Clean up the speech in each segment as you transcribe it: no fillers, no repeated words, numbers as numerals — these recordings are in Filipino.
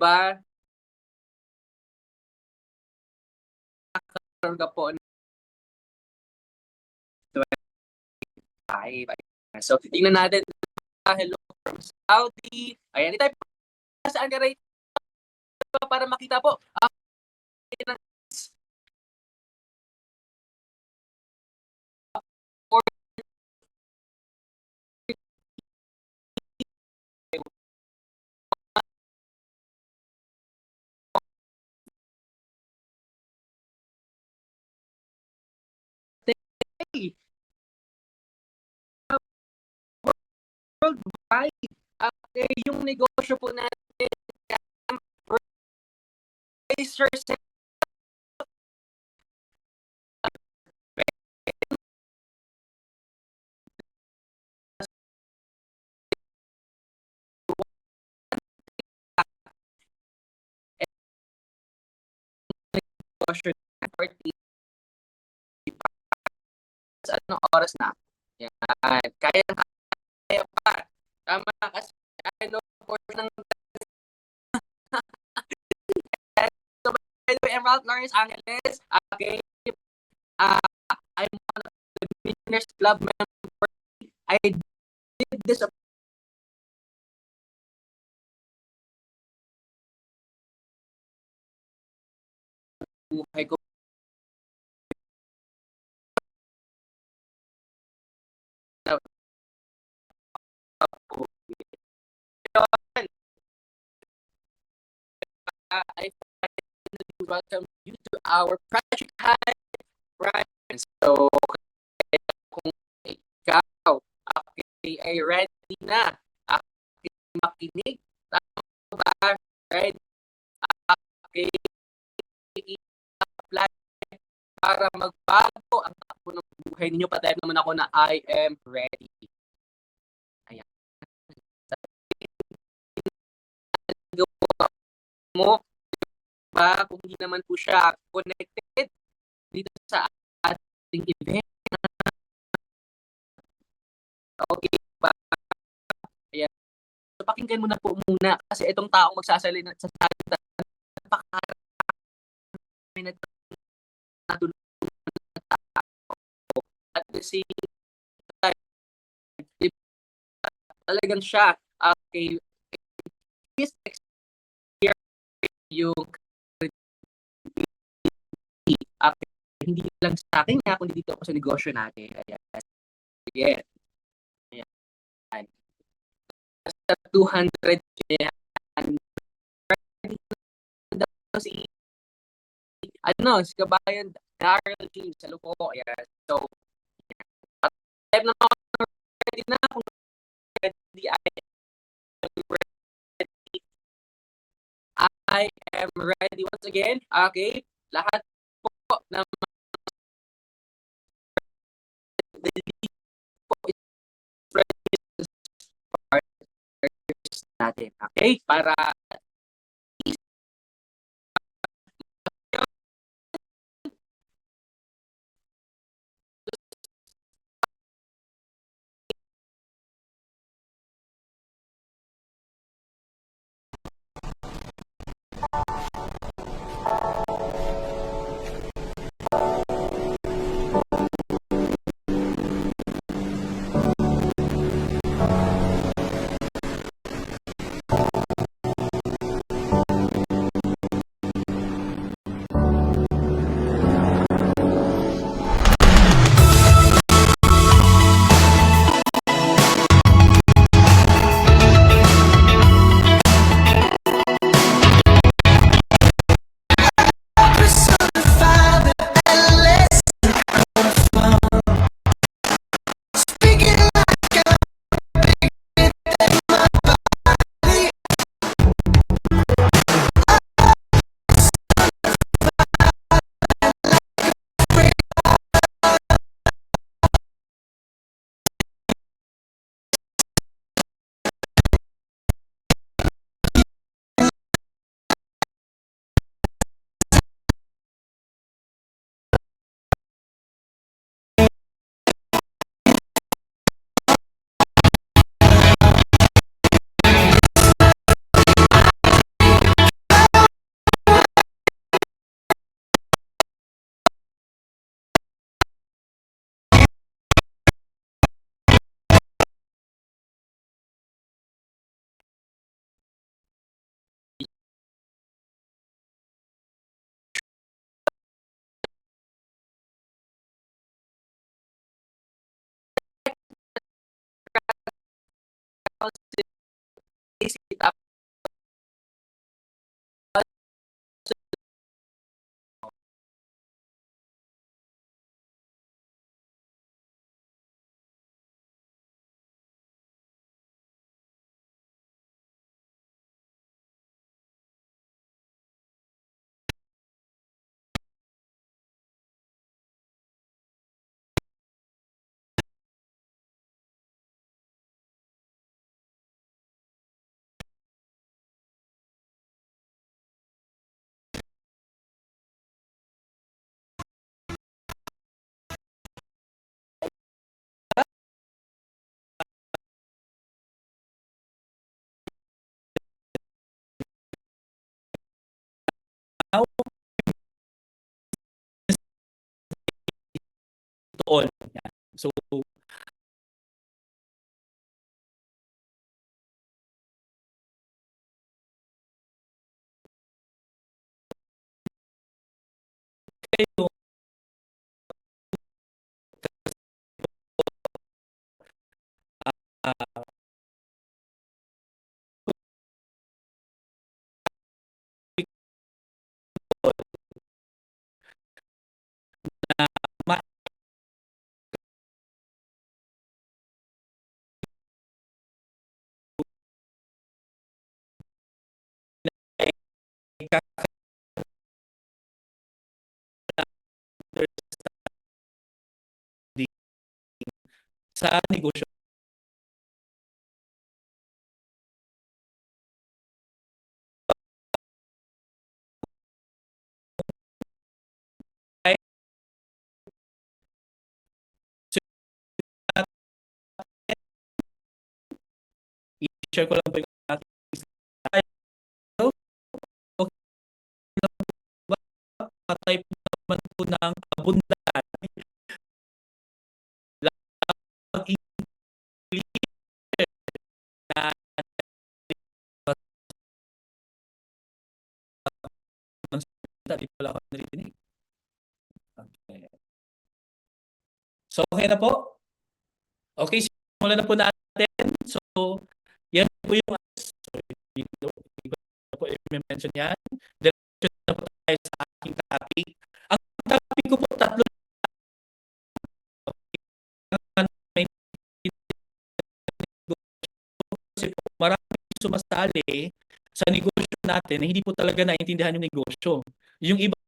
ba nagkaroon ka po ng 25? So, tingnan natin. Hello from Saudi. Ayan, i-type po saan ka right para makita po. Worldwide. Yung negosyo po natin, Racer negosyo na 40. Anong oras na? Yan. Kaya pa. Tama kasi ano portion ng so by the way, Emerald Lawrence Angeles. Okay. I'm one of the Millionaires Club members. I did this buhay ko. I finally welcome you to our Project High Brian. So, kung ikaw ay ready na makinig, tama ba? Ready? Okay. Apply para magbago ang takbo ng buhay ninyo. Patayag naman ako na I am ready. Ayan. Mo ba kung hindi naman po siya connected dito sa ating event. Okay ba? Ayan. So, pakinggan mo na po muna kasi itong taong magsasalita sa salita napakarami na natulungan na tao at the same time talagang siya okay his yung hindi lang sa akin nga kundi dito ako sa negosyo natin. Ayan. Again. Ayan. Sa 200 yan. Si si Kabayan Daryl James sa Luko. Ayan. So, type na ready na kung ready I am ready once again. Okay. Lahat po ng natin. Okay? Para tapos to all. Yan. So, kayo, uh, na sa negosyo. I-share ko lang po yung aking type naman po ng abundan. Hindi pala ako narinig. Okay. So, okay na po? Okay, simulan na po natin. So, yan po yung hindi ko i-mention yan. Diretso na po tayo sa aking topic. Ang topic ko po tatlo. Kasi po maraming sumasali sa negosyo natin na hindi po talaga naintindihan yung negosyo. Yung iba,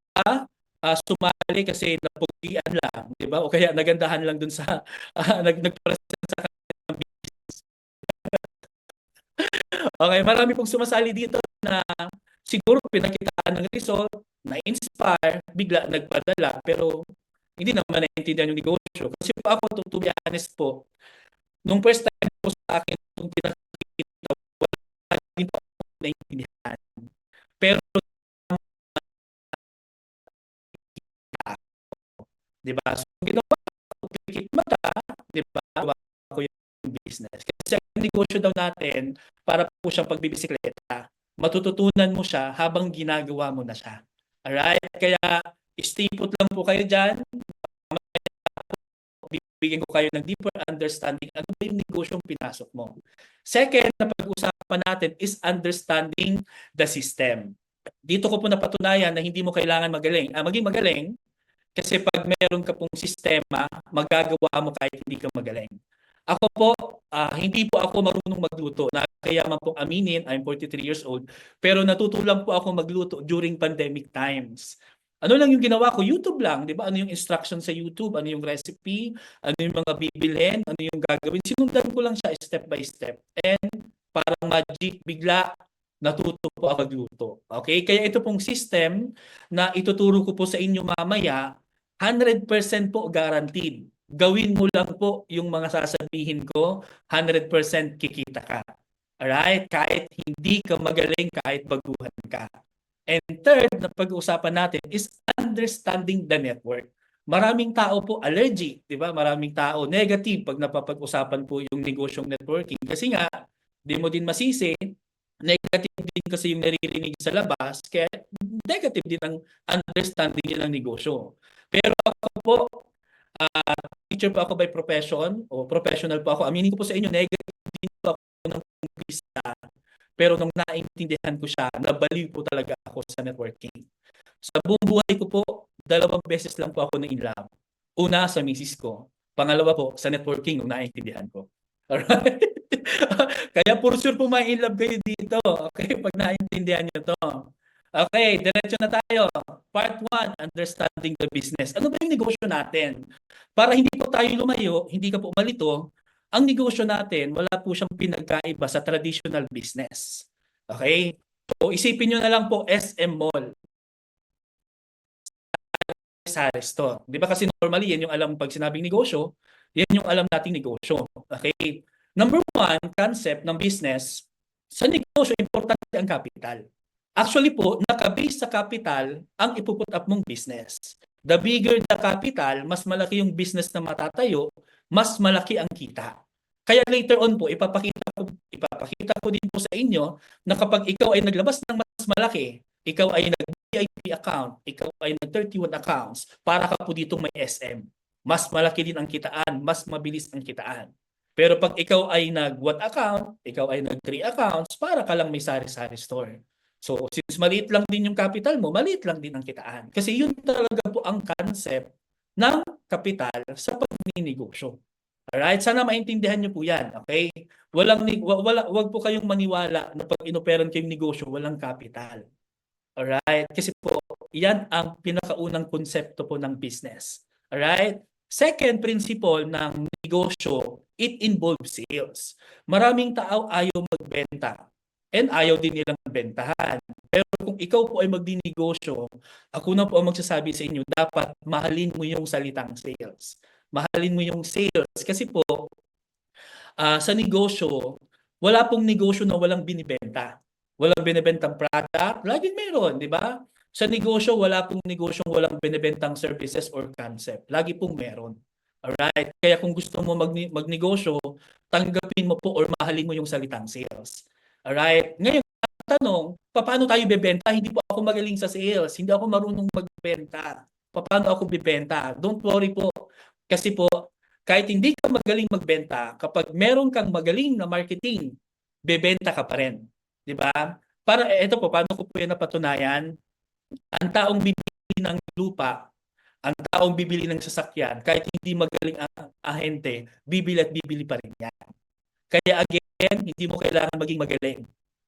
sumali kasi napugian lang, di ba? O kaya nagandahan lang dun sa nagpresent sa kanilang business. Okay, marami pong sumasali dito na siguro pinakitaan ng result, na-inspire, bigla nagpadala, pero hindi naman naintindihan yung negosyo. Kasi po ako, to be honest po, nung first time po sa akin, nung pinakita, wala din po ako naintindihan. Pero di ba? So, ginawa ko, pikit mata, di ba? Gawa ko yung business. Kasi ang negosyo daw natin, para po siyang pagbibisikleta. Matututunan mo siya habang ginagawa mo na siya. Alright? Kaya, stay put lang po kayo dyan. Bibigyan ko kayo ng deeper understanding ano ba yung negosyong pinasok mo. Second na pag-usapan natin is understanding the system. Dito ko po napatunayan na hindi mo kailangan maging magaling. Kasi pag meron ka pong sistema, magagawa mo kahit hindi ka magaling. Ako po, hindi po ako marunong magluto. Kaya man pong aminin, I'm 43 years old. Pero natutulang po ako magluto during pandemic times. Ano lang yung ginawa ko? YouTube lang, di ba? Ano yung instruction sa YouTube? Ano yung recipe? Ano yung mga bibilhin? Ano yung gagawin? Sinundan ko lang siya step by step. And parang magic, bigla natuto po ako magluto. Okay? Kaya ito pong system na ituturo ko po sa inyo mamaya, 100% po guaranteed. Gawin mo lang po yung mga sasabihin ko, 100% kikita ka. Alright? Kahit hindi ka magaling, kahit baguhan ka. And third na pag-uusapan natin is understanding the network. Maraming tao po allergic, di ba? Maraming tao negative pag napapag-usapan po yung negosyong networking. Kasi nga, di mo din masisi, negative din kasi yung naririnig sa labas, kaya negative din ang understanding niya ng negosyo. Pero ako po, teacher po ako by profession, o professional po ako. Aminin ko po sa inyo, negative din po ako ng umpisa, pero nung naintindihan ko siya, nabaliw po talaga ako sa networking. Sa buong buhay ko po, 2 beses lang po ako na-inlove. Una sa misis ko, pangalawa po sa networking nung naintindihan ko. Alright? Kaya for sure po ma-inlove kayo dito. Okay, pag naintindihan niyo to. Okay, diretso na tayo. Part 1, understanding the business. Ano ba yung negosyo natin? Para hindi po tayo lumayo, hindi ka po malito, ang negosyo natin, wala po siyang pinagkaiba sa traditional business. Okay? So isipin nyo na lang po SM Mall, Sari Store. Di ba kasi normally yan yung alam pag sinabing negosyo, yan yung alam nating negosyo. Okay? Number 1, concept ng business, sa negosyo, importante ang capital. Actually po, nakabase sa capital ang ipuput up mong business. The bigger the capital, mas malaki yung business na matatayo, mas malaki ang kita. Kaya later on po, ipapakita ko din po sa inyo na kapag ikaw ay naglabas ng mas malaki, ikaw ay nag-VIP account, ikaw ay nag-31 accounts, para ka po ditong may SM. Mas malaki din ang kitaan, mas mabilis ang kitaan. Pero pag ikaw ay nag-1 account, ikaw ay nag-3 accounts, para ka lang may sari-sari store. So, since maliit lang din yung capital mo, maliit lang din ang kitaan. Kasi yun talaga po ang concept ng kapital sa pagninegosyo. Alright? Sana maintindihan niyo po yan. Okay? Wag po kayong maniwala na pag inoperan kayong negosyo, walang capital. Alright? Kasi po, yan ang pinakaunang konsepto po ng business. Alright? Second principle ng negosyo, it involves sales. Maraming tao ayaw magbenta and ayaw din nilang bentahan. Pero kung ikaw po ay magdinegosyo, ako na po ang magsasabi sa inyo, dapat mahalin mo yung salitang sales. Mahalin mo yung sales. Kasi po, sa negosyo, wala pong negosyo na walang binibenta. Walang binibentang product, laging meron, di ba? Sa negosyo, wala pong negosyong walang binibentang services or concept. Lagi pong meron. Alright? Kaya kung gusto mo magnegosyo, tanggapin mo po or mahalin mo yung salitang sales. Alright? Ngayon, tanong, paano tayo bebenta? Hindi po ako magaling sa sales. Hindi ako marunong magbenta. Paano ako bibenta? Don't worry po. Kasi po, kahit hindi ka magaling magbenta, kapag meron kang magaling na marketing, bebenta ka pa rin. Di ba? Para, ito po, paano ko po yan napatunayan? Ang taong bibili ng lupa, ang taong bibili ng sasakyan, kahit hindi magaling ang ahente, bibili at bibili pa rin yan. Kaya again, hindi mo kailangan maging magaling.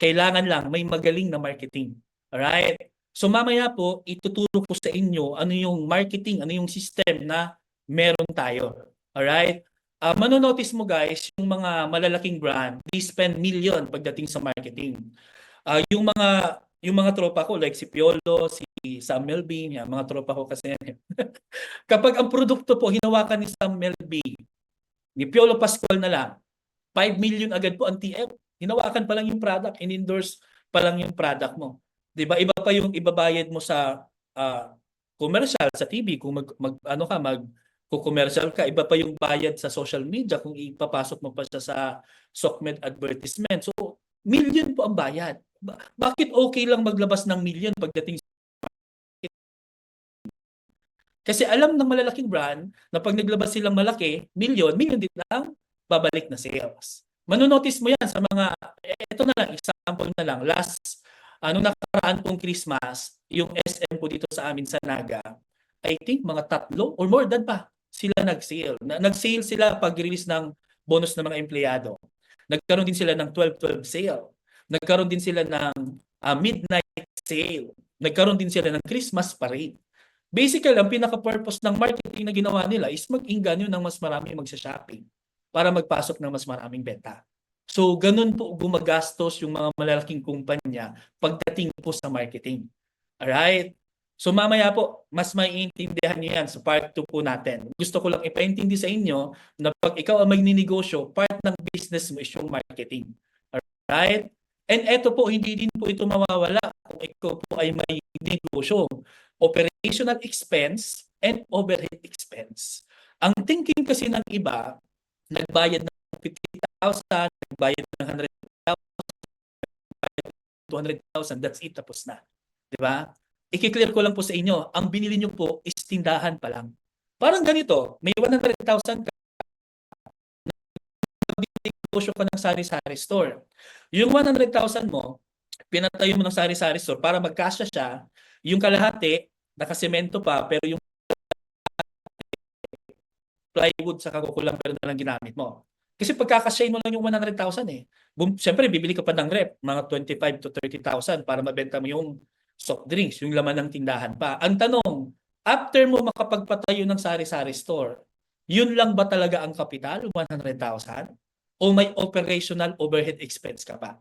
Kailangan lang may magaling na marketing. Alright? So mamaya po, ituturo ko sa inyo ano yung marketing, ano yung system na meron tayo. Alright? Manonotice mo guys, yung mga malalaking brand, they spend million pagdating sa marketing. Yung mga tropa ko like si Piolo, si Sam Melby, yan, mga tropa ko kasi yan. Kapag ang produkto po hinawakan ni Sam Melby, ni Piolo Pascual na lang, 5 million agad po ang TF. Hinawakan pa lang yung product, in-endorse pa lang yung product mo. 'Di ba? Iba pa yung ibabayad mo sa commercial sa TV kung commercial ka, iba pa yung bayad sa social media kung ipapasok mo pa siya sa SOCMED advertisement. So, million po ang bayad. Bakit okay lang maglabas ng million pagdating sa kasi alam ng malalaking brand na pag naglabas silang malaki, million din ang babalik na sales. Manonotice mo yan sa mga, ito na lang, example na lang, nung nakaraan pong Christmas, yung SM po dito sa amin sa Naga, I think mga 3 or more than pa, sila nag-sale. Nag-sale sila pag-release ng bonus ng mga empleyado. Nagkaroon din sila ng 12-12 sale. Nagkaroon din sila ng midnight sale. Nagkaroon din sila ng Christmas parade. Basically, ang pinaka-purpose ng marketing na ginawa nila is mag-inganyo ng mas marami magsa-shopping para magpasok ng mas maraming benta. So, ganun po gumagastos yung mga malalaking kumpanya pagdating po sa marketing. Alright? So, mamaya po, mas maiintindihan niyo yan sa part 2 po natin. Gusto ko lang ipaintindi sa inyo na pag ikaw ang magninegosyo, part ng business mo is yung marketing. Alright? And eto po, hindi din po ito mawawala kung ikaw po ay may negosyo. Operational expense and overhead expense. Ang thinking kasi ng iba, nagbayad ng 50,000, nagbayad ng 100,000, 200,000, that's it, tapos na. Diba? I-clear ko lang po sa inyo, ang binili nyo po is tindahan pa lang. Parang ganito, may 100,000 ka, negosyo ka ng sari-sari store. Yung 100,000 mo, pinatayo mo ng sari-sari store para magkasya siya, yung kalahati, nakasemento pa, pero yung plywood sa kukulang pero na lang ginamit mo. Kasi pagkakasyahin mo lang yung 100,000 eh. Siyempre, bibili ka pa ng rep, mga 25 to 30,000 para mabenta mo yung soft drinks, yung laman ng tindahan pa. Ang tanong, after mo makapagpatayo ng sari-sari store, yun lang ba talaga ang kapital, 100,000? O may operational overhead expense ka pa?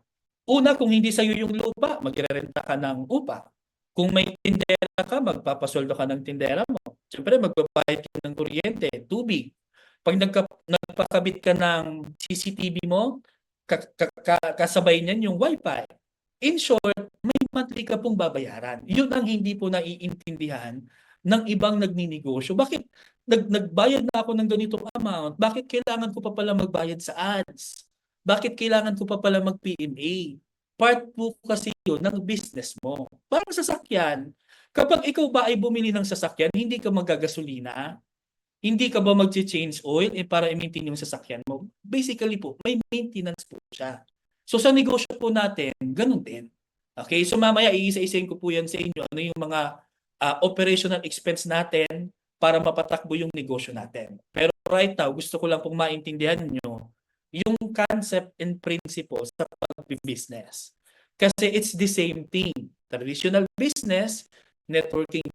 Una, kung hindi sa'yo yung lupa, magrerenta ka ng upa. Kung may tindera ka, magpapasweldo ka ng tindera mo. Siyempre, magbabayad ka ng kuryente, tubig. Pag nagpakabit ka ng CCTV mo, kasabay niyan yung wifi. In short, may monthly ka pong babayaran. Yun ang hindi po naiintindihan ng ibang nagninegosyo. Bakit nagbayad na ako ng ganitong amount? Bakit kailangan ko pa pala magbayad sa ads? Bakit kailangan ko pa pala mag-PMA? Part po kasi yun ng business mo. Parang sasakyan. Kapag ikaw ba ay bumili ng sasakyan, hindi ka magagasolina, hindi ka ba mag-change oil para i-maintain yung sasakyan mo? Basically po, may maintenance po siya. So sa negosyo po natin, ganun din. Okay, so mamaya iisa-isahin ko po yan sa inyo. Ano yung mga operational expense natin para mapatakbo yung negosyo natin. Pero right now, gusto ko lang pong maintindihan nyo yung concept and principle sa pag-business. Kasi it's the same thing. Traditional business, networking,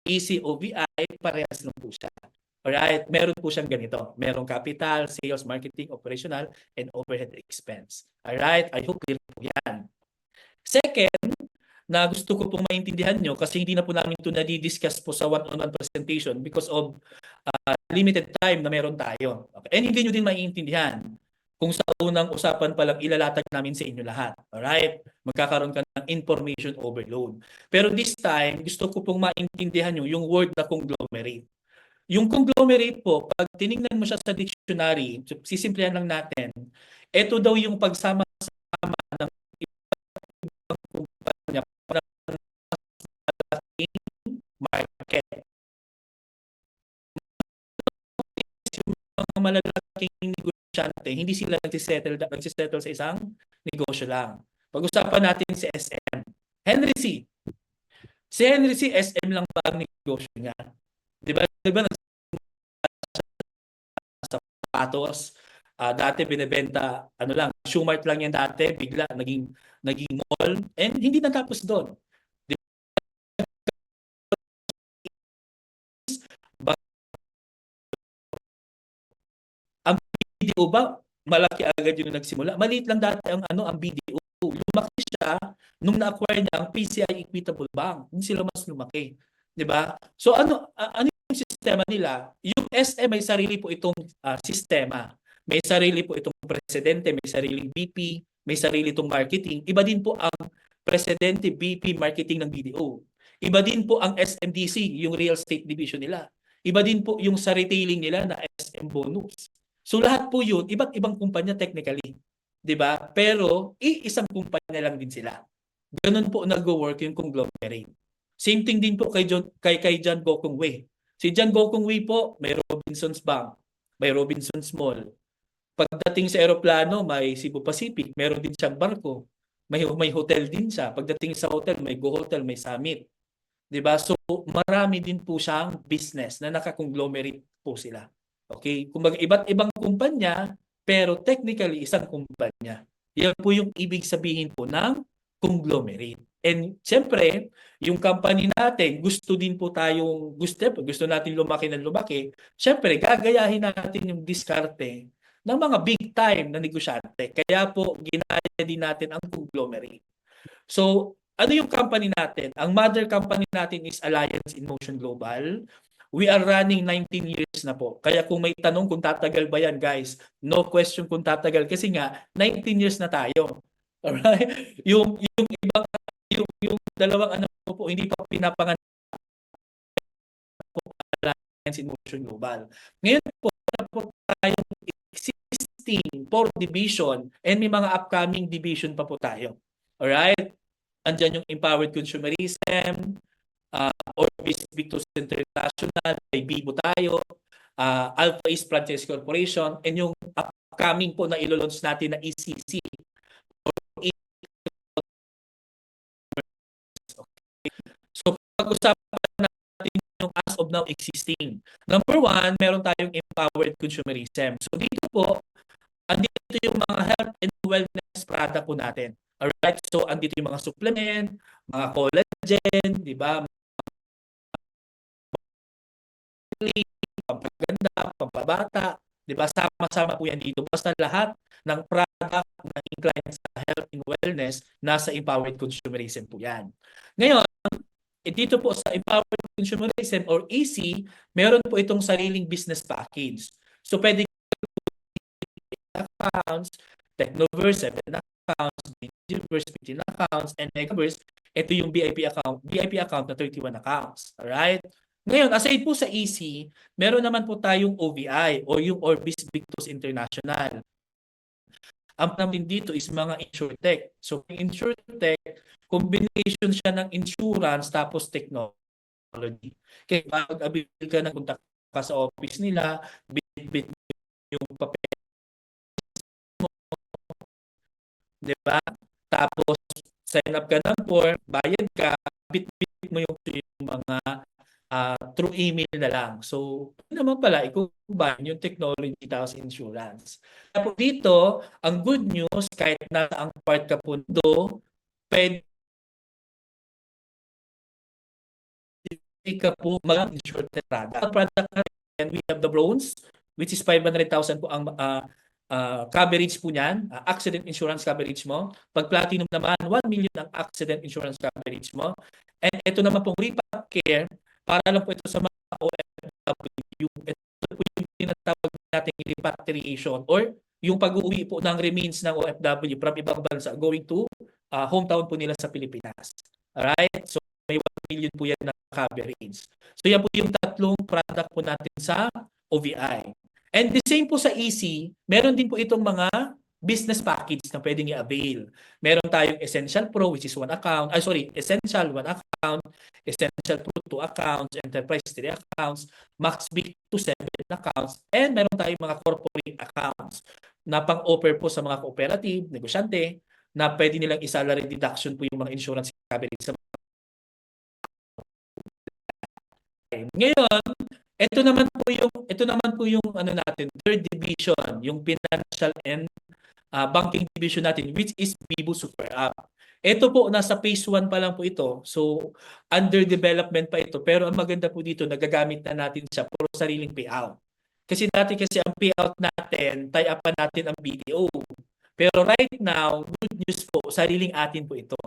ECOVI, parehas lang po siya. Alright, meron po siyang ganito. Merong capital, sales, marketing, operational, and overhead expense. Alright, I hope clear po yan. Second, na gusto ko pong maintindihan nyo kasi hindi na po namin ito nadi-discuss po sa one-on-one presentation because of limited time na meron tayo. Okay? And hindi nyo din maiintindihan kung sa unang usapan pa lang ilalatag namin sa inyo lahat. Alright? Magkakaroon ka ng information overload. Pero this time, gusto ko pong maintindihan nyo yung word na conglomerate. Yung conglomerate po, pag tinignan mo siya sa dictionary, sisimplihan lang natin, ito daw yung pagsama-sama ng ibang kumpanya para malaking market. Yung mga malalaking negosyante, hindi sila nagsisettle sa isang negosyo lang. Pag-usapan natin si SM. Henry C. Si Henry C, SM lang ba ang negosyo niya? Di ba sapatos, dati binebenta, ano lang, Shoemart lang yan dati, bigla naging mall, and hindi natapos doon. Ang BDO ba, malaki agad yung nagsimula? Maliit lang dati ang BDO. Lumaki siya nung na-acquire niya ang PCI Equitable Bank. Hindi sila mas lumaki. Di ba? So ano yung sistema nila? Yung SM may sarili po itong sistema. May sarili po itong presidente, may sariling VP, may sarili itong marketing. Iba din po ang presidente, VP, marketing ng BDO. Iba din po ang SMDC, yung real estate division nila. Iba din po yung sa retailing nila na SM Bonus. So lahat po yun, iba't ibang kumpanya technically. 'Di ba? Pero iisang kumpanya lang din sila. Ganun po nagwo-work yung conglomerate. Same thing din po kay John Gokong Wei. Si John Gokong Wei po, may Robinsons Bank, may Robinsons Mall. Pagdating sa eroplano, may Cebu Pacific, meron din siyang barko. May hotel din siya. Pagdating sa hotel, may Go Hotel, may Summit. 'Di ba? So marami din po siyang business na naka-conglomerate po sila. Okay? Kumbaga iba't ibang kumpanya pero technically isang kumpanya. Yan po yung ibig sabihin po ng conglomerate. And siyempre, yung company natin, gusto natin lumaki ng lumaki. Siyempre, gagayahin natin yung diskarte ng mga big time na negosyante. Kaya po, ginaya din natin ang conglomerate. So, ano yung company natin? Ang mother company natin is Alliance in Motion Global. We are running 19 years na po. Kaya kung may tanong kung tatagal ba yan, guys, no question kung tatagal. Kasi nga, 19 years na tayo. Alright? Yung dalawang anak ko po, hindi pa pinapanganak po Alliance in Motion Global. Ngayon po, tayong existing 4 division and may mga upcoming division pa po tayo. Alright? Andyan yung Empowered Consumerism, Orbis Victus International, may Bibo tayo, Alpha East Franchise Corporation, and yung upcoming po na ilo-launch natin na ECC. So pag-usapan natin yung as of now existing. Number one, meron tayong empowered consumerism. So dito po, andito yung mga health and wellness product po natin. Alright? So andito yung mga supplement, mga collagen, di ba? Pampaganda, pampabata, di ba? Sama-sama po yan dito. Basta lahat ng product na inclined sa health and wellness, nasa empowered consumerism po yan. Ngayon, dito po sa empowered consumerism or EC, meron po itong sariling business package. So pwede accounts, Technoverse, 7 accounts, Digiverse, 15 accounts, and Megaverse, ito yung VIP account na 31 accounts. Alright? Ngayon, aside po sa EC, meron naman po tayong OVI o yung Orbis Victus International. Ang namin dito is mga InsurTech. So, InsurTech, combination siya ng insurance tapos technology. Kaya pag-abil ka ng punta ka sa office nila, bit-bit yung papel mo, di ba? Tapos, sign up ka ng form, bayad ka, bit-bit mo yung mga through email na lang. So, naman pala, i-combine yung technology tapos insurance. Tapos dito, ang good news, kahit nasa ang part ka po do, pwede ka po mag-insure product. Ang product natin, we have the bronze, which is 500,000 po ang coverage po niyan, accident insurance coverage mo. Pag platinum naman, 1 million ang accident insurance coverage mo. And ito naman pong repack care, para lang po ito sa mga OFW. Ito po yung tinatawag natin repatriation or yung pag-uwi po ng remains ng OFW from ibang bansa going to hometown po nila sa Pilipinas. Alright? So may 1 million po yan na coverage. So yan po yung tatlong product po natin sa OVI. And the same po sa EC, meron din po itong mga business package na pwedeng i-avail. Meron tayong Essential Pro, which is 1 account. Essential 1 account, Essential Pro 2 accounts, Enterprise 3 accounts, Max Big 2 7 accounts, and meron tayong mga corporate accounts na pang-offer po sa mga cooperative, negosyante, na pwede nilang i-salary deduction po yung mga insurance coverage sa ngayon, ito naman po yung ano natin, third division, yung financial and banking division natin, which is Bibo Super App. Ito po, nasa phase 1 pa lang po ito. So, under development pa ito. Pero ang maganda po dito, nagagamit na natin siya for sariling payout. Kasi dati ang payout natin, tie-up pa natin ang BDO. Pero right now, good news po, sariling atin po ito.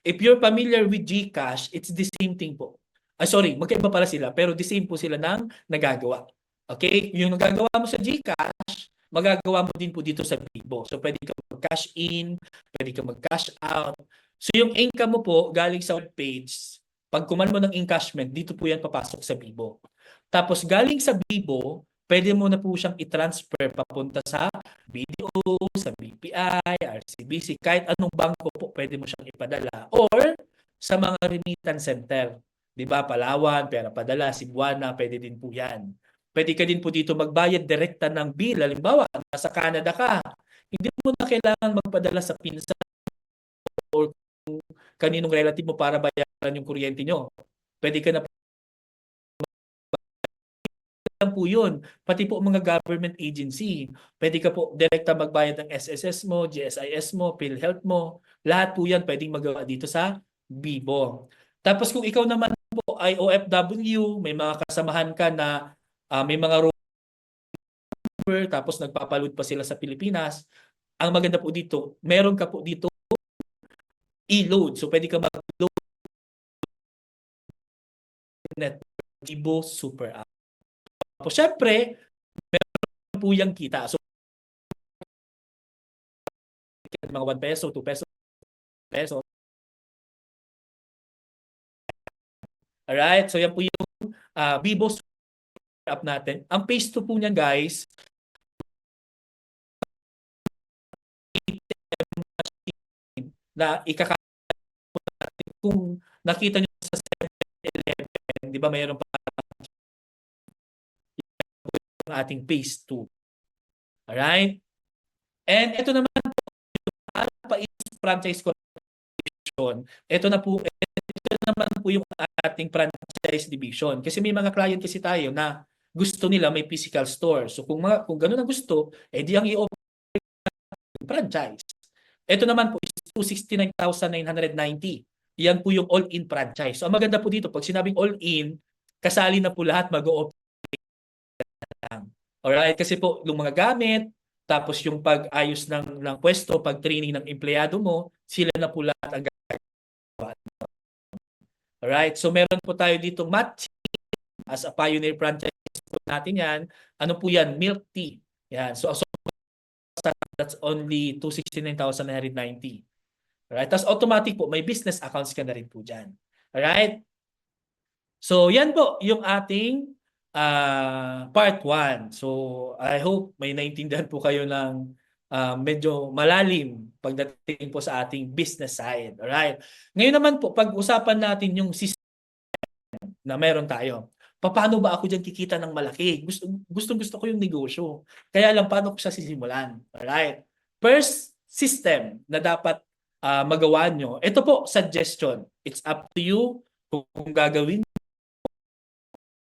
If you're familiar with GCash, it's the same thing po. Magkaiba pala sila, pero the same po sila ng nagagawa. Okay? Yung nagagawa mo sa GCash, magagawa mo din po dito sa Bibo. So, pwede ka mag-cash in, pwede ka mag-cash out. So, yung income mo po, galing sa web page, pag kuman mo ng encashment, dito po yan papasok sa Bibo. Tapos, galing sa Bibo, pwede mo na po siyang i-transfer papunta sa BDO, sa BPI, RCBC, kahit anong bangko po pwede mo siyang ipadala. Or sa mga remittance center. Diba? Palawan, pera padala, Cebuana, pwede din po yan. Pwede ka din po dito magbayad direkta ng bill. Halimbawa, nasa Canada ka, hindi mo na kailangan magpadala sa pinsan or kaninong relative mo para bayaran yung kuryente nyo. Pwede ka na lang po yun. Pati po mga government agency. Pwede ka po direkta magbayad ng SSS mo, GSIS mo, PhilHealth mo. Lahat po yan pwedeng magawa dito sa Bibo. Tapos kung ikaw naman po ay OFW, may mga kasamahan ka na may mga rover, tapos nagpapaload pa sila sa Pilipinas, ang maganda po dito, meron ka po dito i-load. So pwede ka mag-load Bibo Super App. So, syempre, meron po yung kita. So, mga 1 peso, 2 peso, peso. Alright, so yan po yung Bibo Super App natin. Ang phase 2 po niyan, guys, na natin kung nakita nyo sa 7-Eleven, di ba mayroon pa ang ating phase 2. Alright? And ito naman pa is franchise corporation. Ito naman po yung ating franchise division. Kasi may mga client kasi tayo na gusto nila may physical store. So kung gano'n ang gusto, di ang i-open franchise. Ito naman po is 269,990. Yan po yung all-in franchise. So ang maganda po dito, pag sinabing all-in, kasali na po lahat mag-o-open lang. Alright? Kasi po, yung mga gamit, tapos yung pag-ayos ng pwesto, pag-training ng empleyado mo, sila na po lahat ang gagawa. Alright? So meron po tayo dito matching as a pioneer franchise po natin yan. Ano po yan? Milk tea. Yan. So that's only 269,990. Alright? Tapos automatic po, may business accounts ka na rin po dyan. Alright? So yan po yung ating part 1. So I hope may naintindihan po kayo ng medyo malalim pagdating po sa ating business side. Alright? Ngayon naman po, pag-usapan natin yung system na meron tayo. Paano ba ako dyan kikita ng malaki? Gusto ko yung negosyo. Kaya lang, paano ko siya sisimulan? Alright? First system na dapat magawa nyo. Ito po, suggestion. It's up to you kung gagawin.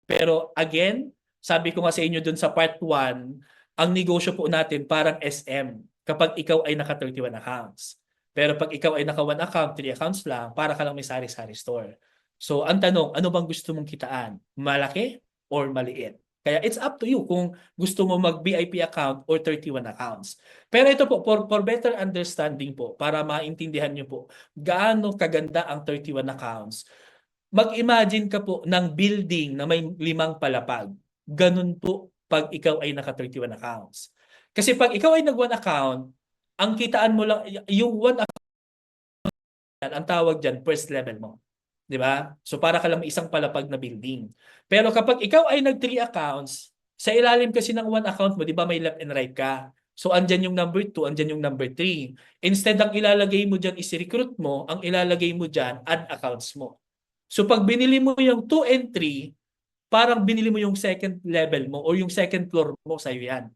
Pero again, sabi ko nga sa inyo dun sa part 1, ang negosyo po natin parang SM kapag ikaw ay naka 31 accounts. Pero pag ikaw ay naka 1 account, 3 accounts lang, para ka lang may sari-sari store. So ang tanong, ano bang gusto mong kitaan? Malaki or maliit? Kaya it's up to you kung gusto mo mag-VIP account or 31 accounts. Pero ito po, for better understanding po, para maintindihan nyo po, gaano kaganda ang 31 accounts, mag-imagine ka po ng building na may 5 palapag. Ganun po pag ikaw ay naka 31 accounts. Kasi pag ikaw ay nag-1 account, ang kitaan mo lang, yung 1 account, ang tawag dyan, first level mo. Di ba? So para ka lang may isang palapag na building. Pero kapag ikaw ay nag-3 accounts, sa ilalim kasi ng 1 account mo, di ba may left and right ka? So andyan yung number 2, andyan yung number 3. Instead ang ilalagay mo dyan is recruit mo, ang ilalagay mo dyan, add accounts mo. So pag binili mo yung 2 and 3, parang binili mo yung second level mo o yung second floor mo sa iyo yan.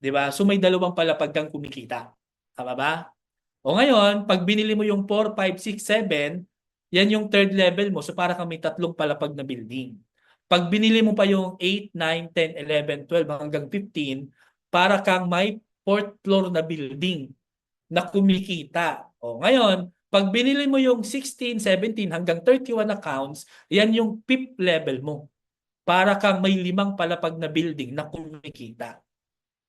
'Di ba? So may dalawang palapag kang kumikita. Tama ba? O ngayon, pag binili mo yung 4, 5, 6, 7, yan yung third level mo. So para kang may 3 palapag na building. Pag binili mo pa yung 8, 9, 10, 11, 12 hanggang 15, para kang may 4th floor na building na kumikita. O ngayon, pag binili mo yung 16, 17 hanggang 31 accounts, yan yung 5th level mo. Para kang may 5 palapag na building na kumikita.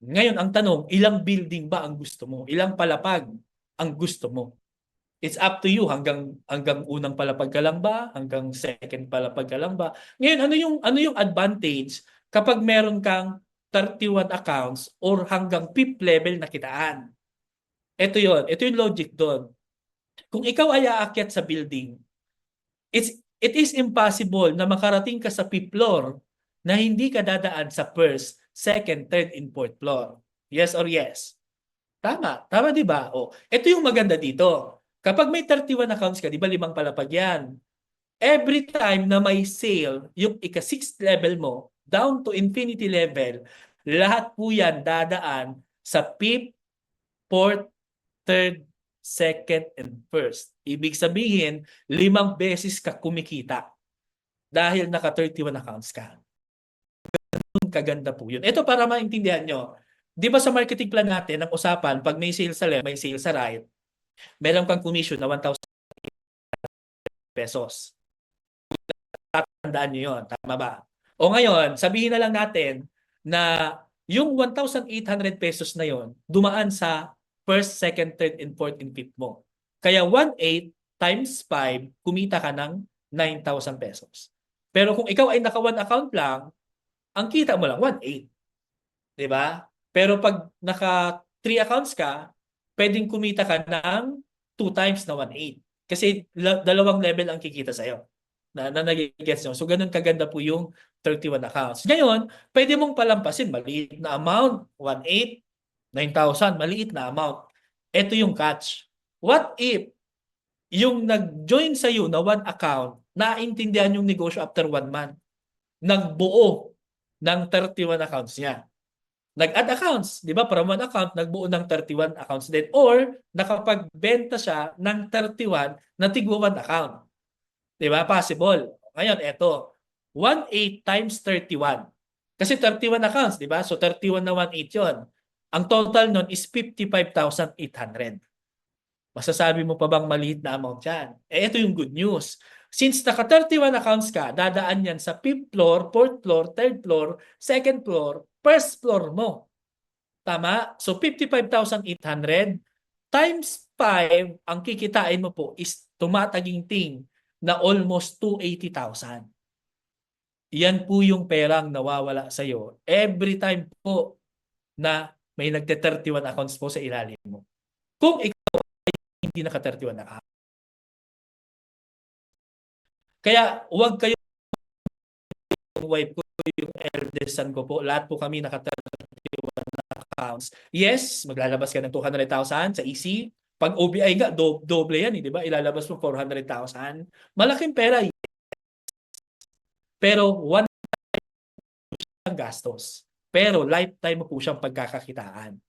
Ngayon, ang tanong, ilang building ba ang gusto mo? Ilang palapag ang gusto mo? It's up to you. Hanggang unang palapag ka lang ba? Hanggang second palapag ka lang ba? Ngayon, ano yung advantage kapag meron kang 31 accounts or hanggang 5th level na kitaan? Ito yung logic doon. Kung ikaw ay aakyat sa building, it is impossible na makarating ka sa 5th floor na hindi ka dadaan sa first, second, third, and fourth floor. Yes or yes? Tama. Tama, di ba? O, ito yung maganda dito. Kapag may 31 accounts ka, di ba 5 palapag yan? Every time na may sale, yung ika-6th level mo, down to infinity level, lahat po yan dadaan sa 5th, 4th, 3rd, 2nd, and 1st. Ibig sabihin, 5 beses ka kumikita dahil naka 31 accounts ka. Ganun kaganda po yun. Ito para maintindihan nyo. Di ba sa marketing plan natin, ang usapan, pag may sale sa left, may sale sa right, meron kang commission na 1,000 pesos. Tatandaan nyo yun. Tama ba? O ngayon, sabihin na lang natin na yung 1,800 pesos na yon dumaan sa first, second, third, and fourth, and fifth mo. Kaya 1,800 times 5, kumita ka ng 9,000 pesos. Pero kung ikaw ay naka 1 account lang, ang kita mo lang 1,800. Diba? Pero pag naka 3 accounts ka, pwedeng kumita ka ng 2 times na 1,800. Kasi dalawang level ang kikita sa'yo. Na nagigets nyo. So, ganun kaganda po yung 31 accounts. Ngayon, pwede mong palampasin. Maliit na amount, 1,800, 9,000, maliit na amount. Ito yung catch. What if yung nag-join sa iyo na 1 account, naintindihan yung negosyo after 1 month, nagbuo ng 31 accounts niya. Nag-add accounts, di ba? From one account, nagbuo ng 31 accounts din. Or nakapagbenta siya ng 31 na tigwa one account. Di ba? Possible. Ngayon, eto. 1/8 times 31. Kasi 31 accounts, di ba? So 31 na 1/8 yun. Ang total nun is 55,800. Masasabi mo pa bang maliit na amount yan? Ito yung good news. Since naka 31 accounts ka, dadaan yan sa 5th floor, 4th floor, 3rd floor, 2nd floor, 1st floor mo. Tama? So 55,800 times 5, ang kikitain mo po is tumataginting na almost 280,000. Yan po yung perang nawawala sa iyo every time po na may nagte-31 accounts po sa ilalim mo. Kung ikaw ay hindi naka-31 account. Kaya huwag kayo, yung wife ko, yung eldest son ko po, lahat po kami naka-31 accounts. Yes, maglalabas ka ng 200,000 sa EC. Pag OBI nga, doble yan, di ba? Ilalabas mo 400,000. Malaking pera. Pero one ang gastos. Pero lifetime mo po siyang pagkakakitaan.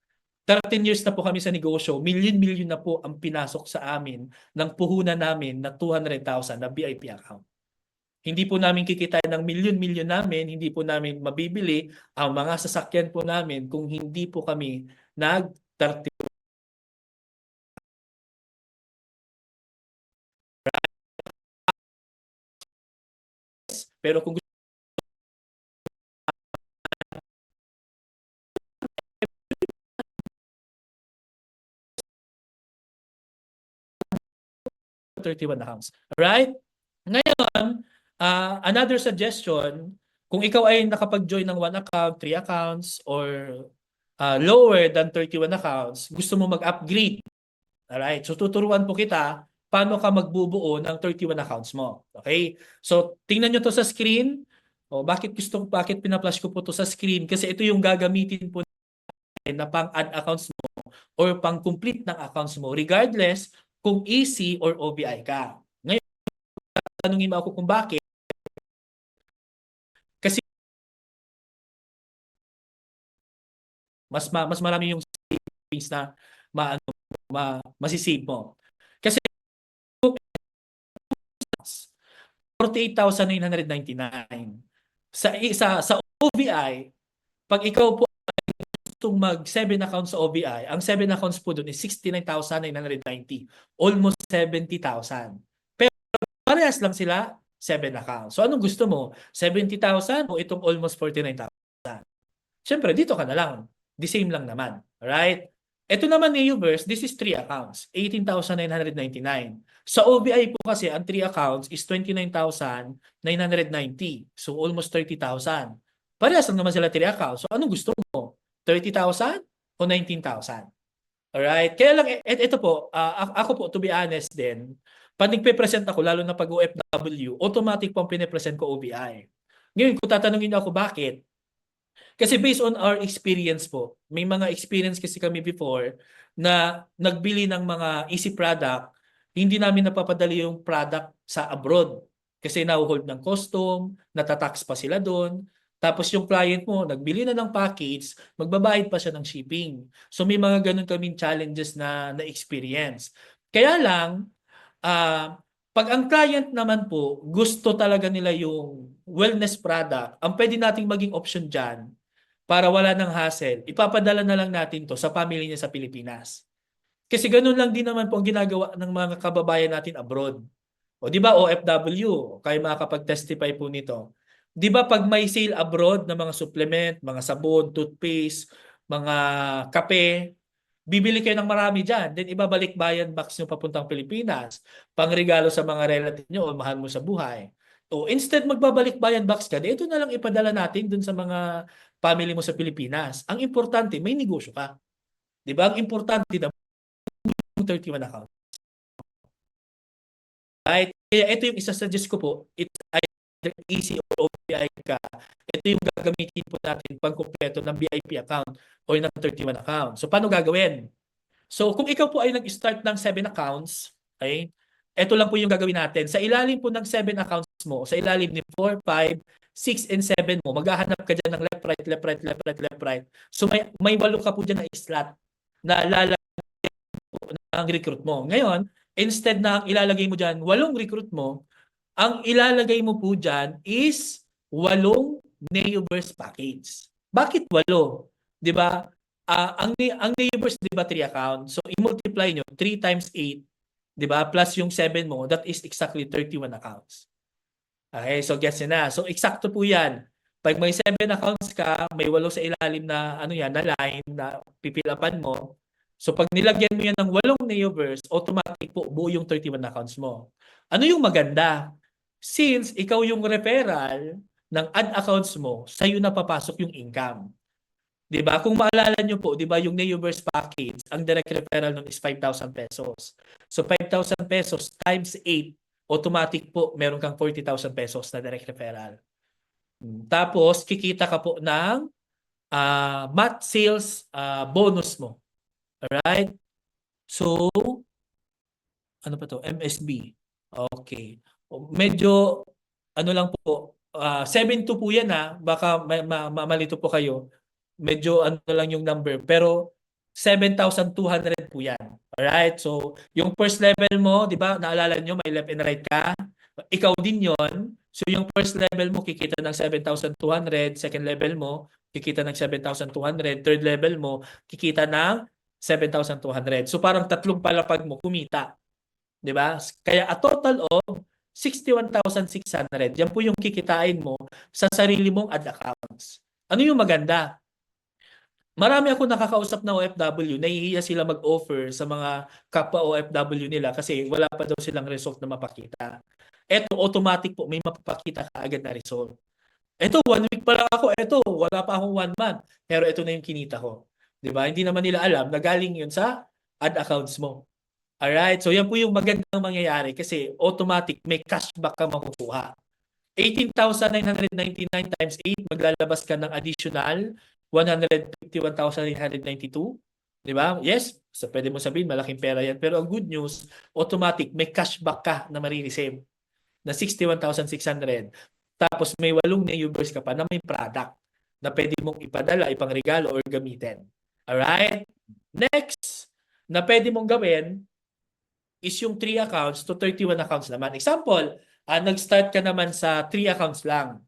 13 years na po kami sa negosyo, million-million na po ang pinasok sa amin ng puhunan namin na 200,000 na VIP account. Hindi po namin kikitain ng milyon-milyon namin, hindi po namin mabibili ang mga sasakyan po namin kung hindi po kami nag-30. Pero kung 31 accounts. Alright? Ngayon, another suggestion, kung ikaw ay nakapag-join ng 1 account, 3 accounts, or lower than 31 accounts, gusto mo mag-upgrade. Alright? So tuturuan po kita paano ka magbubuo ng 31 accounts mo. Okay? So tingnan nyo to sa screen. Bakit pina-flash ko po to sa screen? Kasi ito yung gagamitin po na pang-add accounts mo or pang-complete ng accounts mo regardless kung EC or OBI ka. Ngayon, tanungin mo ako kung bakit. Kasi mas marami yung savings na masisave mo. Kasi 48,999. Sa OBI, pag ikaw po gustong mag 7 accounts sa OBI, ang 7 accounts po doon is 69,990. Almost 70,000. Pero parehas lang sila, 7 accounts. So anong gusto mo? 70,000 o itong almost 49,000? Siyempre, dito ka na lang. The same lang naman. Alright? Ito naman ni Uverse, this is 3 accounts. 18,999. Sa OBI po kasi, ang 3 accounts is 29,990. So almost 30,000. Parehas lang naman sila 3 accounts. So anong gusto mo? 30,000 o 19,000? Alright? Kaya lang, ito po, ako po, to be honest din, pag nagpe-present ako, lalo na pag OFW, automatic po ang pine-present ko OBI. Ngayon, kung tatanungin ako bakit, kasi based on our experience po, may mga experience kasi kami before na nagbili ng mga easy product, hindi namin napapadali yung product sa abroad. Kasi na-hold ng custom, natatax pa sila doon. Tapos yung client mo, nagbili na ng package, magbabayad pa siya ng shipping. So may mga ganun kaming challenges na experience. Kaya lang, pag ang client naman po, gusto talaga nila yung wellness product, ang pwede nating maging option dyan, para wala ng hassle, ipapadala na lang natin to sa family niya sa Pilipinas. Kasi ganun lang din naman po ang ginagawa ng mga kababayan natin abroad. O di ba OFW, kayo makakapag-testify po nito. Di ba pag may sale abroad ng mga supplement, mga sabon, toothpaste, mga kape, bibili kayo ng marami dyan. Then ibabalik bayan box nyo papuntang Pilipinas, pangregalo sa mga relative nyo o mahal mo sa buhay. O instead magbabalik bayan box ka, ito na lang ipadala natin dun sa mga family mo sa Pilipinas. Ang importante, may negosyo ka. Di ba? Ang importante na 31 account. Right? Kaya ito yung isa-suggest ko po, it's either easy or OBI ka. Ito yung gagamitin po natin pang kumpleto ng VIP account o ng 31 account. So, paano gagawin? So, kung ikaw po ay nag-start ng 7 accounts, okay, ito lang po yung gagawin natin. Sa ilalim po ng 7 accounts mo, sa ilalim ni 4, 5, 6 and 7 mo, maghahanap ka dyan ng left, right, left, right, left, right, left, right. So may 8 ka po dyan na slot na lalagyan ng recruit mo. Ngayon, instead na ang ilalagay mo dyan 8 recruit mo, ang ilalagay mo po dyan is 8 Neoverse package. Bakit 8? 'Di ba? Ang Neoverse 'di ba 3 account. So i-multiply nyo 3 times 8, 'di ba? Plus yung 7 mo, that is exactly 31 accounts. Okay, so gets nyo na. So eksakto po 'yan. Pag may 7 accounts ka, may 8 sa ilalim na ano yan, na line na pipilapan mo. So pag nilagyan mo yan ng 8 Neoverse, automatic po buo yung 31 accounts mo. Ano yung maganda? Since ikaw yung referral ng ad accounts mo, sa'yo na papasok yung income. 'Di ba? Kung maalala nyo po, 'di ba yung Neoverse package, ang direct referral nun is 5,000 pesos. So 5,000 pesos times 8, automatic po meron kang 40,000 pesos na direct referral. Tapos kikita ka po ng MAT sales bonus mo. Alright? So ano pa to? MSB. Okay. Medyo ano lang po, 7-2 po yan baka malito po kayo. Medyo ano lang yung number, pero 7,200 po yan. Alright? So, yung first level mo, di ba, naalala nyo, may left and right ka. Ikaw din yon. So, yung first level mo, kikita ng 7,200. Second level mo, kikita ng 7,200. Third level mo, kikita ng 7,200. So, parang tatlong palapag mo, kumita. Di ba? Kaya a total of 61,600. Yan po yung kikitain mo sa sarili mong ad accounts. Ano yung maganda? Marami ako nakakausap na OFW, nahihiya sila mag-offer sa mga kapwa OFW nila kasi wala pa daw silang result na mapakita. Eto, automatic po, may mapapakita ka agad na result. Eto, 1 week pa lang ako. Eto, wala pa akong 1 month. Pero ito na yung kinita ko. Diba? Hindi naman nila alam na galing yun sa ad accounts mo. Alright? So, yan po yung magandang mangyayari kasi automatic, may cashback ka makukuha. 18,999 times 8, maglalabas ka ng additional 151,992. Di ba? Yes, so pwede mo sabihin malaking pera yan. Pero ang good news, automatic, may cashback ka na marireceive na 61,600. Tapos may 8 Neoverse ka pa na may product na pwede mong ipadala, ipangregalo, or gamitin. Alright? Next, na pwede mong gawin is yung 3 accounts to 31 accounts naman. Example, nag-start ka naman sa 3 accounts lang.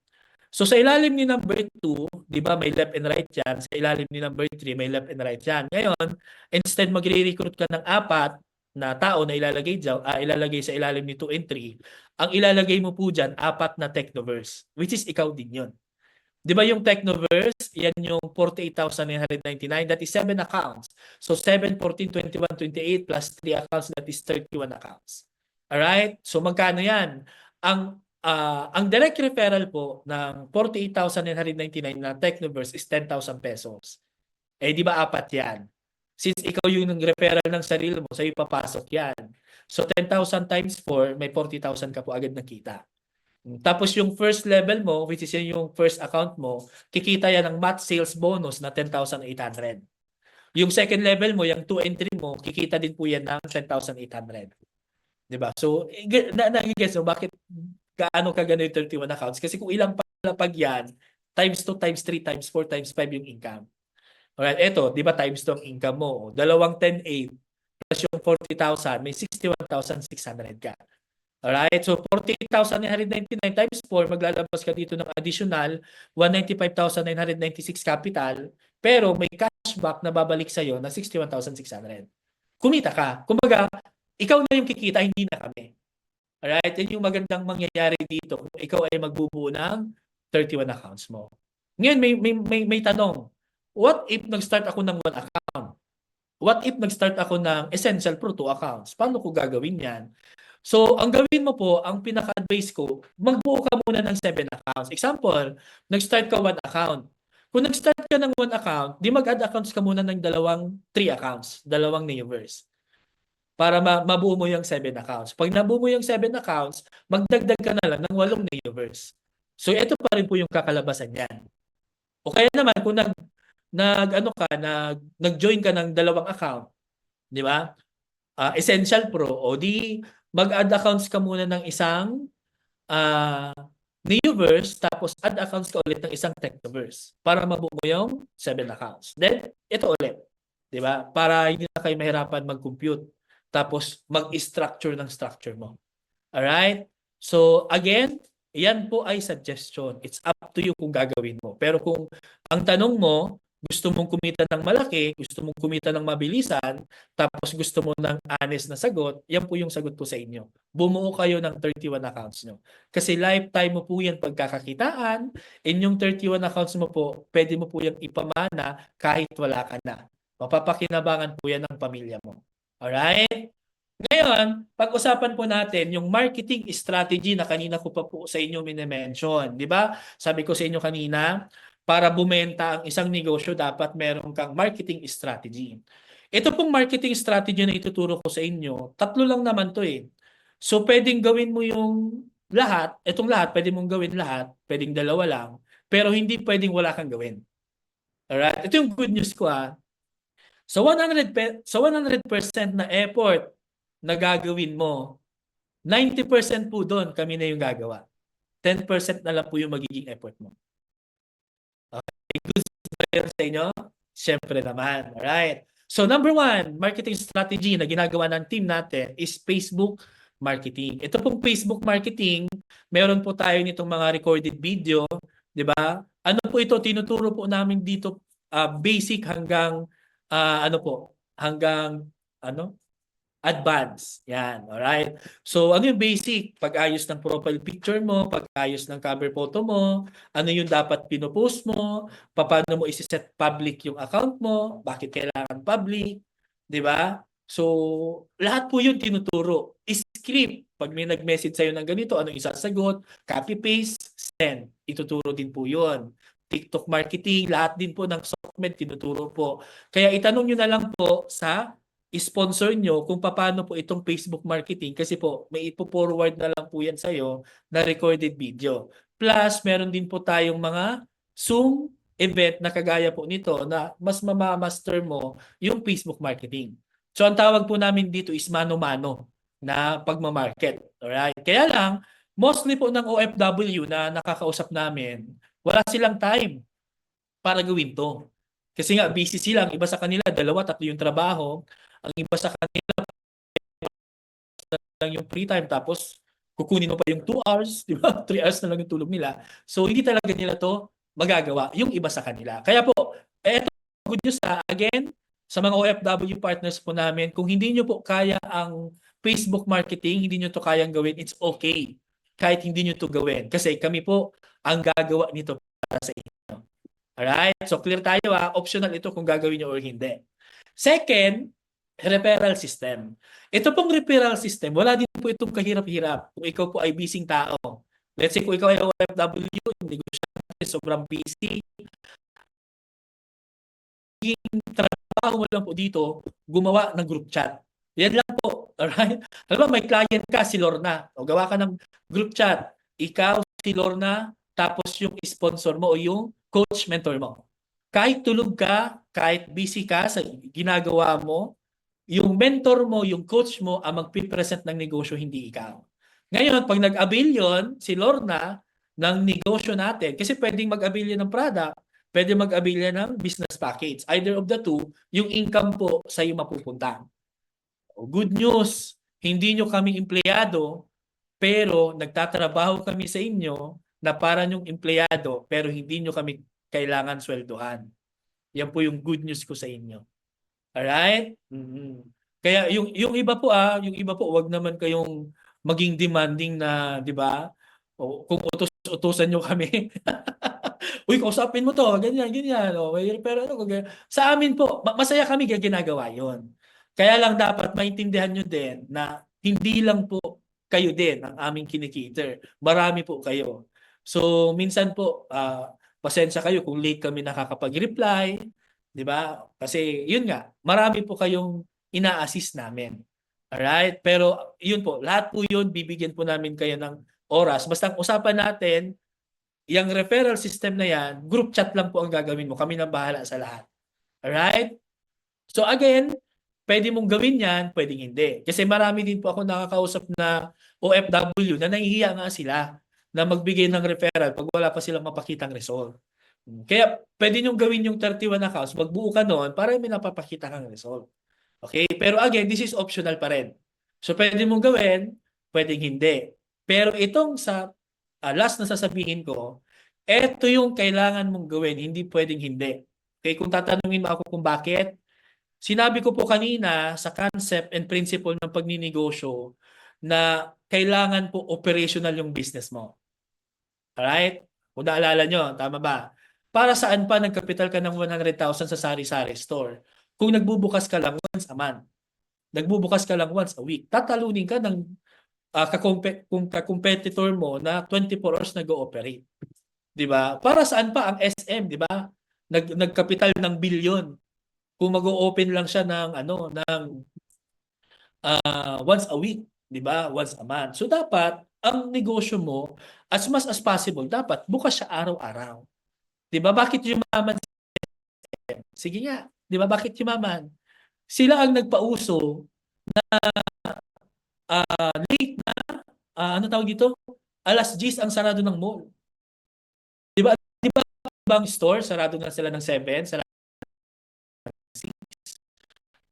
So sa ilalim ni number 2, di ba may left and right yan. Sa ilalim ni number 3, may left and right yan. Ngayon, instead magre-recruit ka ng 4 na tao na ilalagay sa ilalim ni 2 and 3, ang ilalagay mo po dyan, 4 na Technoverse, which is ikaw din yun. Di ba yung Technoverse, yan yung 48,999, that is 7 accounts. So 7, 14, 21, 28 plus 3 accounts, that is 31 accounts. Alright? So magkano yan? Ang direct referral po ng 48,999 na Technoverse is 10,000 pesos. Eh, di ba 4 yan? Since ikaw yung referral ng sarili mo, sa'yo papasok yan. So, 10,000 times 4, may 40,000 ka po agad nakita. Tapos yung first level mo, which is yung first account mo, kikita yan ng MAT sales bonus na 10,800. Yung second level mo, yung 2 and 3 mo, kikita din po yan ng 10,800. Diba? So, nagigets mo bakit gaano kagano yung 31 accounts? Kasi kung ilang palapag yan, times 2, times 3, times 4, times 5 yung income. Alright, eto, di ba times 2 ang income mo? Dalawang 10,800 plus yung 40,000, may 61,600 ka. Alright, so 48,999 times 4, maglalabas ka dito ng additional 195,996 capital, pero may cashback na babalik sa'yo na 61,600. Kumita ka. Kumbaga, ikaw na yung kikita, hindi na kami. Alright, yan yung magandang mangyayari dito kung ikaw ay magbubuo ng 31 accounts mo. Ngayon, may tanong. What if nag-start ako ng 1 account? What if nag-start ako ng Essential Pro 2 accounts? Paano ko gagawin yan? So, ang gawin mo po, ang pinaka-advice ko, magbuo ka muna ng 7 accounts. Example, nag-start ka 1 account. Kung nag-start ka ng 1 account, di mag-add accounts ka muna ng 3 accounts, 2 Neoverse. Para mabuo mo yung 7 accounts. Pag nabuo mo yung 7 accounts, magdagdag ka na lang ng 8 Neoverse. So, ito pa rin po yung kakalabasan yan. O kaya naman, kung nag-join ka ng 2 account, di ba? Essential Pro, o di mag-add accounts ka muna ng isang Neoverse, tapos add accounts ka ulit ng isang Technoverse para mabuo mo yung 7 accounts. Then, ito ulit. Di ba? Para hindi na kayo mahirapan mag-compute. Tapos, mag-structure ng structure mo. Alright? So, again, yan po ay suggestion. It's up to you kung gagawin mo. Pero kung ang tanong mo, gusto mong kumita ng malaki, gusto mong kumita ng mabilisan, tapos gusto mo ng honest na sagot, yan po yung sagot ko sa inyo. Bumuo kayo ng 31 accounts nyo. Kasi lifetime mo po yan pagkakakitaan, and yung 31 accounts mo po, pwede mo po yung ipamana kahit wala ka na. Mapapakinabangan po yan ng pamilya mo. Alright? Ngayon, pag-usapan po natin yung marketing strategy na kanina ko pa po sa inyo minimension. Di ba? Sabi ko sa inyo kanina, para bumenta ang isang negosyo, dapat meron kang marketing strategy. Ito pong marketing strategy na ituturo ko sa inyo, tatlo lang naman to eh. So, pwedeng gawin mo yung lahat, itong lahat, pwede mong gawin lahat, pwedeng dalawa lang, pero hindi pwedeng wala kang gawin. Alright? Ito yung good news ko ah. So 100% na effort na gagawin mo, 90% po doon kami na yung gagawa. 10% na lang po yung magiging effort mo. Okay, good ba yun sa inyo? Siyempre naman. Alright. So number one, marketing strategy na ginagawa ng team natin is Facebook marketing. Ito pong Facebook marketing, meron po tayo nitong mga recorded video, di ba? Ano po ito? Tinuturo po namin dito basic hanggang ano po, hanggang ano? Advance. Yan, alright? So, ano yung basic? Pag-ayos ng profile picture mo, pag-ayos ng cover photo mo, ano yung dapat pinupost mo, paano mo isi-set public yung account mo, bakit kailangan public, di ba? So, lahat po yun tinuturo. Script, pag may nag-message sa'yo ng ganito, anong isasagot, copy-paste, send. Ituturo din po yun. TikTok marketing, lahat din po ng software tinuturo po. Kaya itanong nyo na lang po sa sponsor nyo kung paano po itong Facebook marketing kasi po may ipo-forward na lang po yan sa'yo na recorded video. Plus, meron din po tayong mga Zoom event na kagaya po nito na mas mamamaster mo yung Facebook marketing. So, ang tawag po namin dito is mano-mano na pagmamarket. Alright? Kaya lang, mostly po ng OFW na nakakausap namin, wala silang time para gawin to. Kasi nga, busy sila. Ang iba sa kanila, 2, 3 yung trabaho. Ang iba sa kanila lang yung free time tapos kukunin mo pa yung 2 hours, di ba? 3 hours na lang yung tulog nila. So hindi talaga nila to magagawa yung iba sa kanila. Kaya po, eto good news again sa mga OFW partners po namin, kung hindi nyo po kaya ang Facebook marketing, hindi nyo to kayang gawin, it's okay. Kahit hindi nyo to gawin. Kasi kami po ang gagawa nito para sa inyo. Alright? So clear tayo optional ito kung gagawin nyo or hindi. Second, referral system. Ito pong referral system, wala din po itong kahirap-hirap. Kung ikaw po ay busy tao. Let's say kung ikaw ay OFW, negosyante, sobrang busy. Yung trabaho mo lang po dito, gumawa ng group chat. Yan lang po. Alright? Alam mo, may client ka, si Lorna. O gawa ka ng group chat. Ikaw, si Lorna, tapos yung sponsor mo o yung coach mentor mo. Kahit tulog ka, kahit busy ka sa ginagawa mo, yung mentor mo, yung coach mo, ang magpipresent ng negosyo, hindi ikaw. Ngayon, pag nag-avail yun, si Lorna, ng negosyo natin, kasi pwedeng mag-avail yan ng product, pwede mag-avail yan ng business package. Either of the two, yung income po sa iyo mapupunta. Good news, hindi nyo kami empleyado, pero nagtatrabaho kami sa inyo na para nyong empleyado, pero hindi nyo kami kailangan sweldohan. Yan po yung good news ko sa inyo. Alright? Kaya yung iba po yung iba po wag naman kayong maging demanding na, 'di ba? O kung utos-utusan niyo kami. Uy, kausapin mo 'to, ganyan, ganyan. O, pero ano, sa amin po, masaya kami ginagawa 'yon. Kaya lang dapat maintindihan niyo din na hindi lang po kayo din ang aming kinikiter. Marami po kayo. So, minsan po, pasensya kayo kung late kami nakakapag-reply. 'Di ba? Kasi yun nga, marami po kayong ina-assist namin. Alright? Pero yun po, lahat po yun, bibigyan po namin kayo ng oras. Basta ang usapan natin, yung referral system na yan, group chat lang po ang gagawin mo. Kami nang bahala sa lahat. Alright? So again, pwede mong gawin yan, pwedeng hindi. Kasi marami din po ako nakakausap na OFW na nahihiya nga sila na magbigay ng referral pag wala pa silang mapakitang result. Kaya pwede nyo gawin yung 31 accounts, magbuo ka noon para may napapakita kang result. Okay? Pero again, this is optional pa rin. So pwede mong gawin, pwedeng hindi. Pero itong sa last na sasabihin ko, ito yung kailangan mong gawin, hindi pwedeng hindi. Okay, kung tatanungin mo ako kung bakit, sinabi ko po kanina sa concept and principle ng pagninegosyo na kailangan po operational yung business mo. Alright? Kung naalala nyo, tama ba? Para saan pa nagkapital ka ng 100,000 sa sari-sari store? Kung nagbubukas ka lang once a month, nagbubukas ka lang once a week, tatalunin ka ng kung ka-competitor mo na 24 hours nag-ooperate. 'Di ba? Para saan pa ang SM, 'di ba? Nagkapital ng bilyon. Kung mag-o-open lang siya ng once a week, 'di ba? Once a month. So dapat ang negosyo mo as much as possible dapat bukas siya araw-araw. 'Di ba? Bakit yumaman? Sige nga, 'di ba? Bakit yumaman? Sila ang nagpauso late na ano tawag dito? Alas 10 ang sarado ng mall. 'Di ba? 'Di ba ibang store sarado na sila ng 7, sarado ng 6.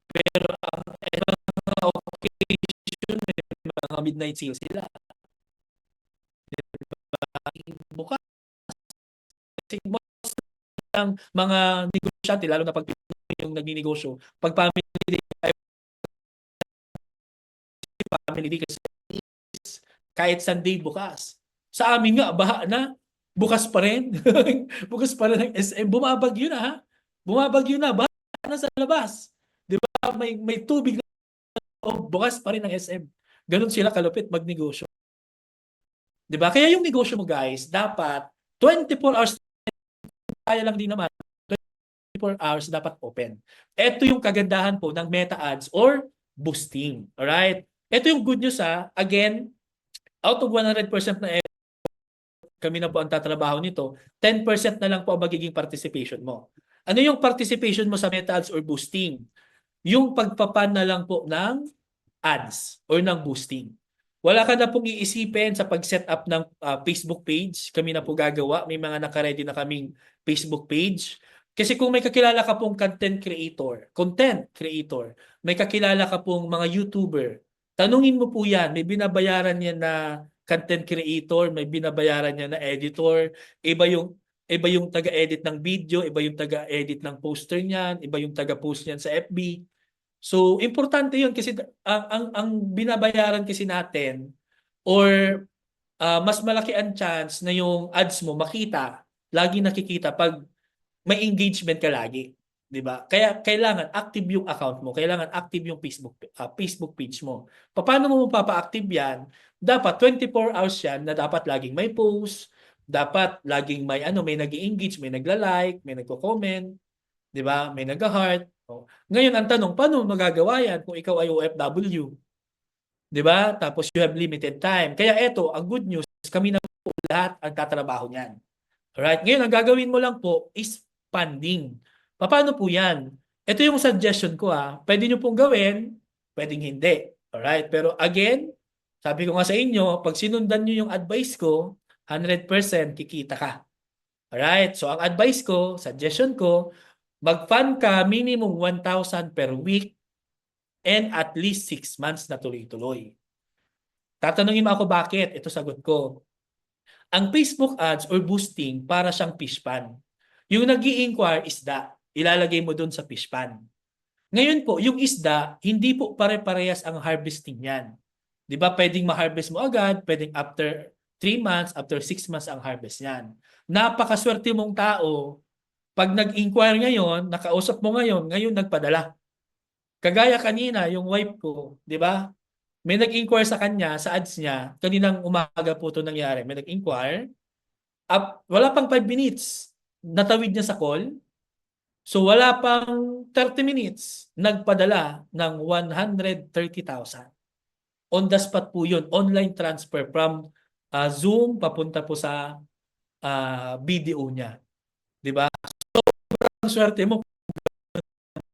Pero ang mga occasion may mga midnight sale sila. Bukas kasi most ng mga negosyante lalo na pag yung nagninegosyo, pag family day kasi kahit Sunday bukas. Sa amin nga, baha na. Bukas pa rin. Bukas pa rin ang SM. Bumabagyo na ha. Bumabagyo na. Baha na sa labas. Di ba? May tubig na. Oh, bukas pa rin ang SM. Ganun sila kalupit magnegosyo. Di ba? Kaya yung negosyo mo guys, dapat 24 hours kaya lang din naman. 24 hours dapat open. Ito yung kagandahan po ng meta ads or boosting. Alright? Ito yung good news ha. Again, out of 100% na kami na po ang tatrabaho nito, 10% na lang po ang magiging participation mo. Ano yung participation mo sa meta ads or boosting? Yung pagpapan na lang po ng ads or ng boosting. Wala ka na pong iisipin sa pag-set up ng Facebook page. Kami na po gagawa. May mga nakaredy na kaming Facebook page. Kasi kung may kakilala ka pong content creator, may kakilala ka pong mga YouTuber, tanungin mo po yan. May binabayaran yan na content creator, may binabayaran niya na editor, iba yung taga-edit ng video, iba yung taga-edit ng poster niyan, iba yung taga-post niyan sa FB. So importante 'yun kasi ang binabayaran kasi natin or mas malaki ang chance na yung ads mo makita, lagi nakikita pag may engagement ka lagi. 'Di ba? Kaya kailangan active yung account mo, kailangan active yung Facebook page mo. Paano mo mapapa-active 'yan? Dapat 24 hours 'yan na dapat laging may post, dapat laging may nag-engage, may nagla-like, may nagko-comment, 'di ba? May nag-heart. Oh. Ngayon ang tanong, paano magagawa 'yan kung ikaw ay OFW? 'Di ba? Tapos you have limited time. Kaya eto, ang good news, kami na po lahat ang tatrabaho niyan. Alright, ngayon ang gagawin mo lang po is funding. Paano po yan? Ito yung suggestion ko ha. Pwede nyo pong gawin, pwedeng hindi. Alright, pero again, sabi ko nga sa inyo, pag sinundan nyo yung advice ko, 100% kikita ka. Alright, so ang advice ko, suggestion ko, mag-fund ka minimum 1,000 per week and at least 6 months na tuloy-tuloy. Tatanungin mo ako bakit? Ito sagot ko. Ang Facebook ads or boosting para siyang fish pan. Yung nag-i-inquire isda, ilalagay mo dun sa fish pan. Ngayon po, yung isda, hindi po pare-parehas ang harvesting niyan. Di ba pwedeng ma-harvest mo agad, pwedeng after 3 months, after 6 months ang harvest niyan. Napakaswerte mong tao, pag nag-inquire ngayon, nakausap mo ngayon nagpadala. Kagaya kanina, yung wife ko, di ba? May nag-inquire sa kanya, sa ads niya, kaninang umaga po ito nangyari. May nag-inquire, wala pang 5 minutes, natawid niya sa call. So wala pang 30 minutes, nagpadala ng 130,000. On the spot po yun, online transfer from Zoom papunta po sa BDO niya. Di ba? Ang swerte mo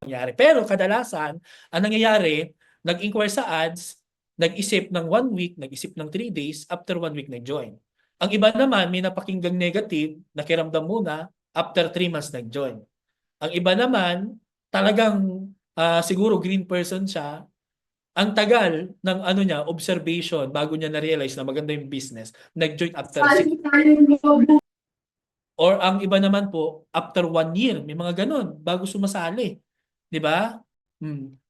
nangyari. Pero kadalasan, ang nangyayari, nag-inquire sa ads, nag-isip ng 1 week, nag-isip ng 3 days, after 1 week nag-join. Ang iba naman, may napakinggang negative, nakiramdam muna, after 3 months nag-join. Ang iba naman, talagang siguro green person siya, ang tagal ng ano niya, observation, bago niya na-realize na maganda yung business, nag-join after 6. Or ang iba naman po, after 1 year, may mga ganun, bago sumasali. Di ba?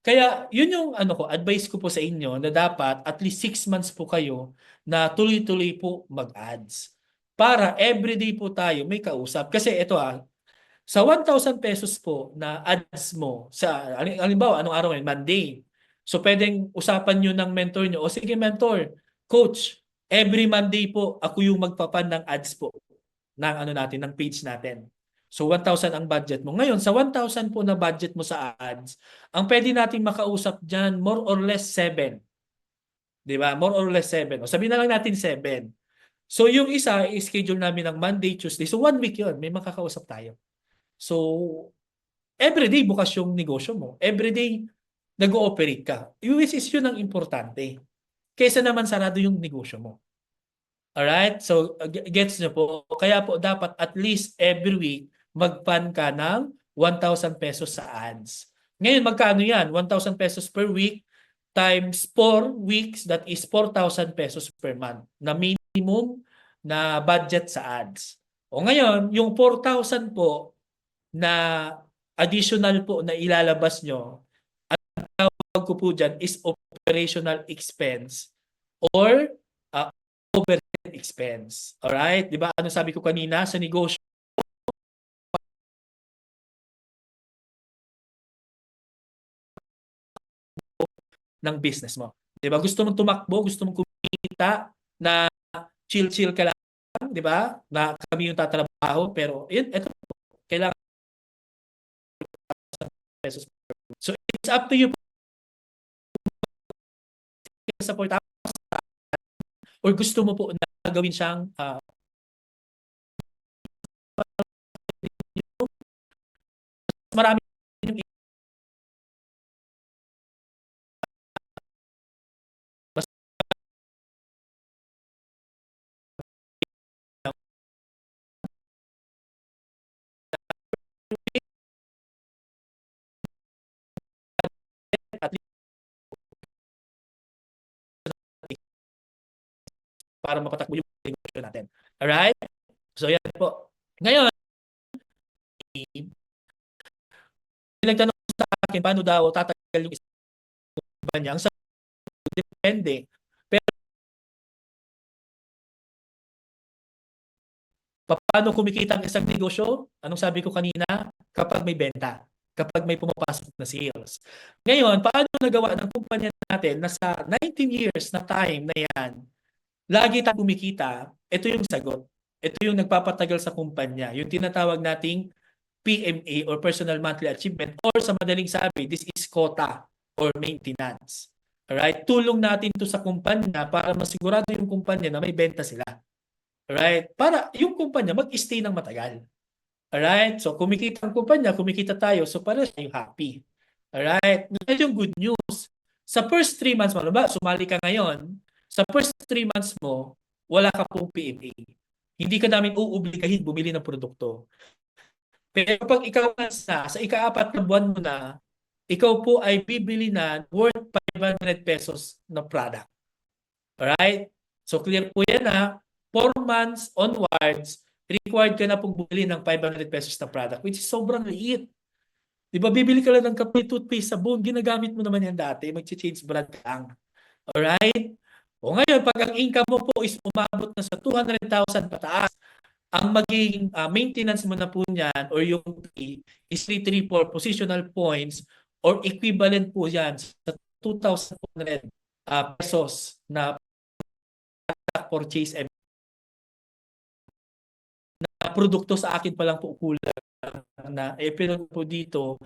Kaya yun yung ano ko, advice ko po sa inyo na dapat at least 6 months po kayo na tuloy-tuloy po mag-ads. Para everyday po tayo may kausap. Kasi ito sa 1,000 pesos po na ads mo, sa halimbawa, anong araw ngayon? Monday. So pwedeng usapan nyo ng mentor nyo, o sige mentor, coach, every Monday po ako yung magpapan ng ads po ng ano natin, ng page natin. So 1,000 ang budget mo. Ngayon, sa 1,000 po na budget mo sa ads, ang pwede nating makausap dyan, more or less 7. Di ba? More or less 7. O sabihin na lang natin 7. So yung isa, i-schedule namin ng Monday, Tuesday. So 1 week yun, may makakausap tayo. So everyday bukas yung negosyo mo. Everyday nag-ooperate ka. Which is yun ang importante. Kaysa naman sarado yung negosyo mo. Alright? So, gets nyo po. Kaya po dapat at least every week mag-plan ka ng 1,000 pesos sa ads. Ngayon, magkano yan? 1,000 pesos per week times 4 weeks, that is 4,000 pesos per month na minimum na budget sa ads. O ngayon, yung 4,000 po na additional po na ilalabas nyo, ang tawag ko po dyan is operational expense or overhead expense. Alright? Di ba? Ano sabi ko kanina sa negosyo? Ng business mo. Di ba? Gusto mong tumakbo, gusto mong kumita na chill-chill ka lang, di ba? Na kami yung tatrabaho, pero yun, ito, kailangan pesos. So, it's up to you support or gusto mo po na gawin siyang marami mas at least para mapatakbo yung negosyo natin. Alright? So, yan po. Ngayon, nagtanong sa akin, paano daw tatagal yung iba niya? Ang sabi, depende. Pero, paano kumikita ang isang negosyo? Anong sabi ko kanina? Kapag may benta. Kapag may pumapasok na sales. Ngayon, paano nagawa ng kumpanya natin na sa 19 years na time na yan, lagi tayong kumikita? Ito yung sagot. Ito yung nagpapatagal sa kumpanya. Yung tinatawag nating PMA or Personal Monthly Achievement, or sa madaling sabi, this is quota or maintenance. Alright? Tulong natin to sa kumpanya para masigurado yung kumpanya na may benta sila. Alright? Para yung kumpanya mag-stay ng matagal. Alright? So kumikita ang kumpanya, kumikita tayo, so para tayo happy. Alright? Ito yung good news. Sa first 3 months mo, ba, sumali ka ngayon, sa first 3 months mo, wala ka pong PMA. Hindi ka namin uubligahin bumili ng produkto. Pero pag ikaw sa ika-4 na buwan mo na, ikaw po ay bibili na worth 500 pesos na product. Alright? So clear po yan 4 months onwards, required ka na pong bumili ng 500 pesos na product, which is sobrang liit. Di ba, bibili ka lang ng kape, toothpaste, sabon, ginagamit mo naman yan dati, mag-change brand lang. Alright? O ngayon, pag ang income mo po is umabot na sa 200,000 pataas, ang magiging maintenance mo na po niyan or yung is 334 positional points or equivalent po yan sa 2,400 pesos na purchase na produkto sa akin pa lang po kulang na pero po dito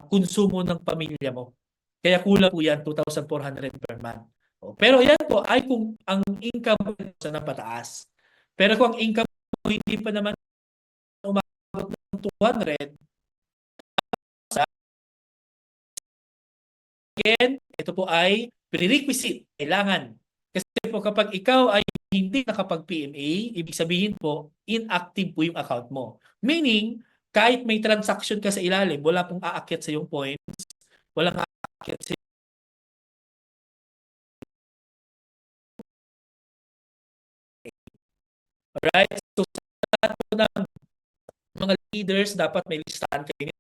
konsumo ng pamilya mo. Kaya kulang po yan 2,400 per month. Pero yan po ay kung ang income mo sa napataas. Pero kung ang income mo hindi pa naman umabot ng 200, again, ito po ay prerequisite, kailangan. Kasi po kapag ikaw ay hindi nakapag-PMA, ibig sabihin po, inactive po yung account mo. Meaning, kahit may transaction ka sa ilalim, wala pong aakyat sa yung points, walang aakyat sa right? So, sa lahat po ng mga leaders, dapat may listahan kayo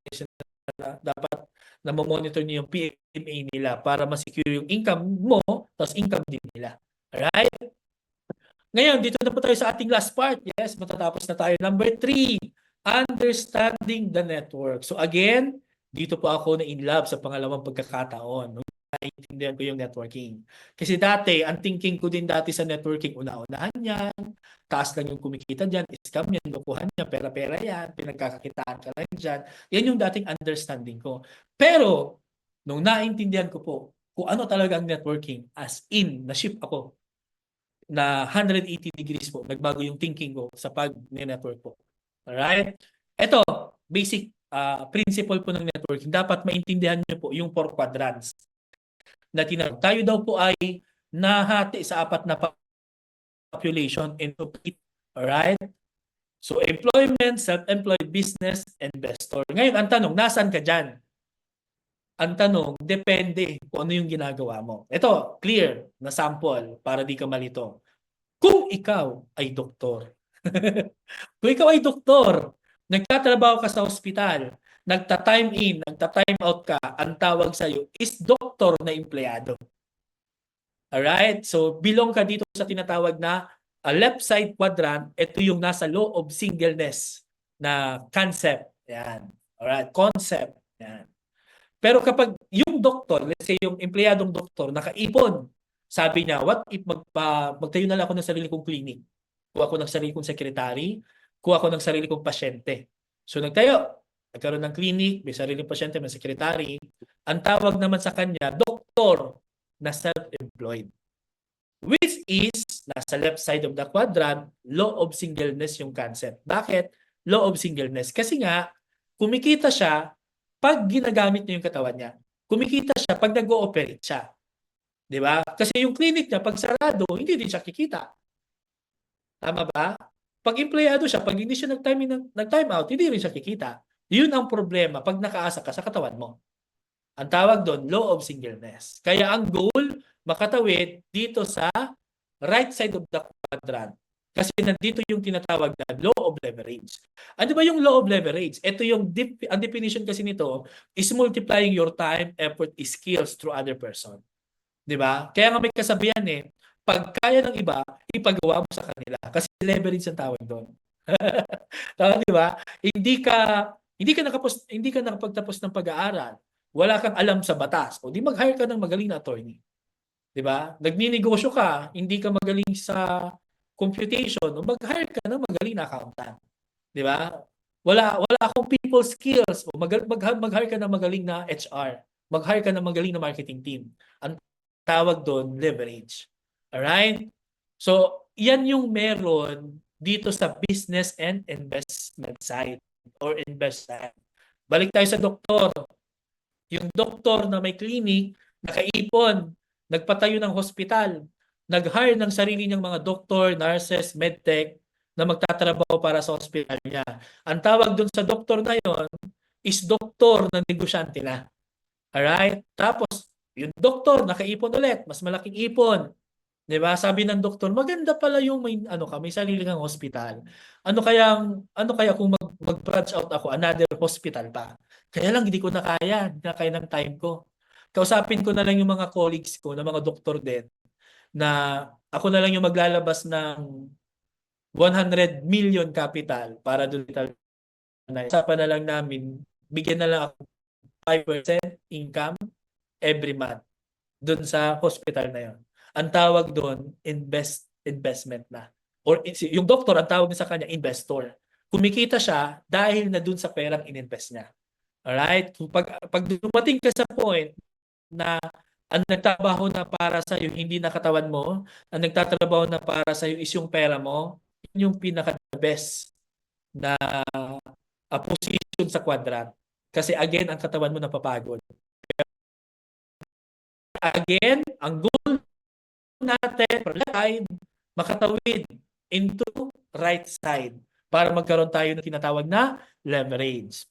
dapat na monitor niyo yung PMA nila para ma-secure yung income mo, tapos income din nila. Alright? Ngayon, dito na po tayo sa ating last part. Yes, matatapos na tayo. Number 3, understanding the network. So again, dito po ako na in love sa pangalawang pagkakataon. Naiintindihan ko yung networking. Kasi dati, ang thinking ko din dati sa networking, una-unahan yan, taas lang yung kumikita dyan, scam yan, lukuhan yan, pera-pera yan, pinagkakakitaan ka lang dyan. Yan yung dating understanding ko. Pero, nung naintindihan ko po kung ano talaga ang networking, as in, na-shift ako na 180 degrees po, nagbago yung thinking ko sa pag-network po. Alright? Ito, basic principle po ng networking. Dapat maintindihan nyo po yung 4 quadrants na tinatawag. Tayo daw po ay nahati sa 4 na population into 8. Alright? So, employment, self-employed, business, investor. Ngayon, ang tanong, nasaan ka dyan? Ang tanong, depende kung ano yung ginagawa mo. Ito, clear na sample para di ka malito. Kung ikaw ay doktor, kung ikaw ay doktor, nagtatrabaho ka sa ospital, nagta-time in, nagta-time out ka, ang tawag sa'yo is doktor na empleyado. Alright? So, belong ka dito sa tinatawag na left side quadrant. Ito yung nasa law of singleness na concept. Yan. Alright? Concept. Yan. Pero kapag yung doktor, let's say yung empleyadong doktor, nakaipon, sabi niya, what if magtayo na lang ako ng sarili kong clinic? Kuha ako ng sarili kong secretary, kuha ako ng sarili kong pasyente. So nagtayo, nagkaroon ng clinic, may sariling pasyente, may secretary. Ang tawag naman sa kanya, doktor na self-employed. Which is, nasa left side of the quadrant, law of singleness yung concept. Bakit? Law of singleness. Kasi nga, kumikita siya pag ginagamit niya yung katawan niya. Kumikita siya pag nag-ooperate siya. Di ba? Kasi yung clinic niya, pag sarado, hindi din siya kikita. Tama ba? Pag empleyado siya, pag hindi siya nag-time out, hindi rin siya kikita. Yun ang problema pag nakaasa ka sa katawan mo. Ang tawag doon, law of singleness. Kaya ang goal, makatawid dito sa right side of the quadrant. Kasi nandito yung tinatawag na law of leverage. Ano ba yung law of leverage? Ito yung, ang definition kasi nito is multiplying your time, effort, skills through other person. Di ba? Kaya nga may kasabihan pag kaya ng iba, ipagawa mo sa kanila. Kasi leverage ang tawag doon. Tama, di ba? Hindi ka nakapagtapos ng pag-aaral. Wala kang alam sa batas. O di mag-hire ka ng magaling na attorney. Di ba? Nagninegosyo ka, hindi ka magaling sa computation, o mag-hire ka ng magaling na accountant. Di ba? Wala akong people skills, o mag-hire ka ng magaling na HR. Mag-hire ka ng magaling na marketing team. Ang tawag doon, leverage. Alright? So, yan yung meron dito sa business and investment side or invest side. Balik tayo sa doktor. Yung doktor na may clinic, nakaipon, nagpatayo ng hospital, nag-hire ng sarili niyang mga doktor, nurses, medtech na magtatrabaho para sa hospital niya. Ang tawag doon sa doktor na yon is doktor na negosyante na. Alright? Tapos, yung doktor, nakaipon ulit, mas malaking ipon. Diba? Sabi ng doktor, maganda pala yung may sarili kang hospital. Ano kaya kung mag-branch out ako, another hospital pa. Kaya lang hindi ko na kaya, hindi na kaya ng time ko. Kausapin ko na lang yung mga colleagues ko, na mga doktor din, na ako na lang yung maglalabas ng 100 million capital para doon na usapan na lang namin, bigyan na lang ako 5% income every month doon sa hospital na yon. Ang tawag doon, investment na. Or yung doktor, ang tawag sa kanya, investor. Kumikita siya dahil na doon sa perang ininvest niya. Alright? Pag dumating ka sa point na ang nagtatrabaho na para sa iyo hindi na katawan mo, ang nagtatrabaho na para sa iyo is yung pera mo, yun yung pinaka-best na position sa quadrant. Kasi again, ang katawan mo napapagod. Again, ang goal natin per time, makatawid into right side para magkaroon tayo ng tinatawag na leverage.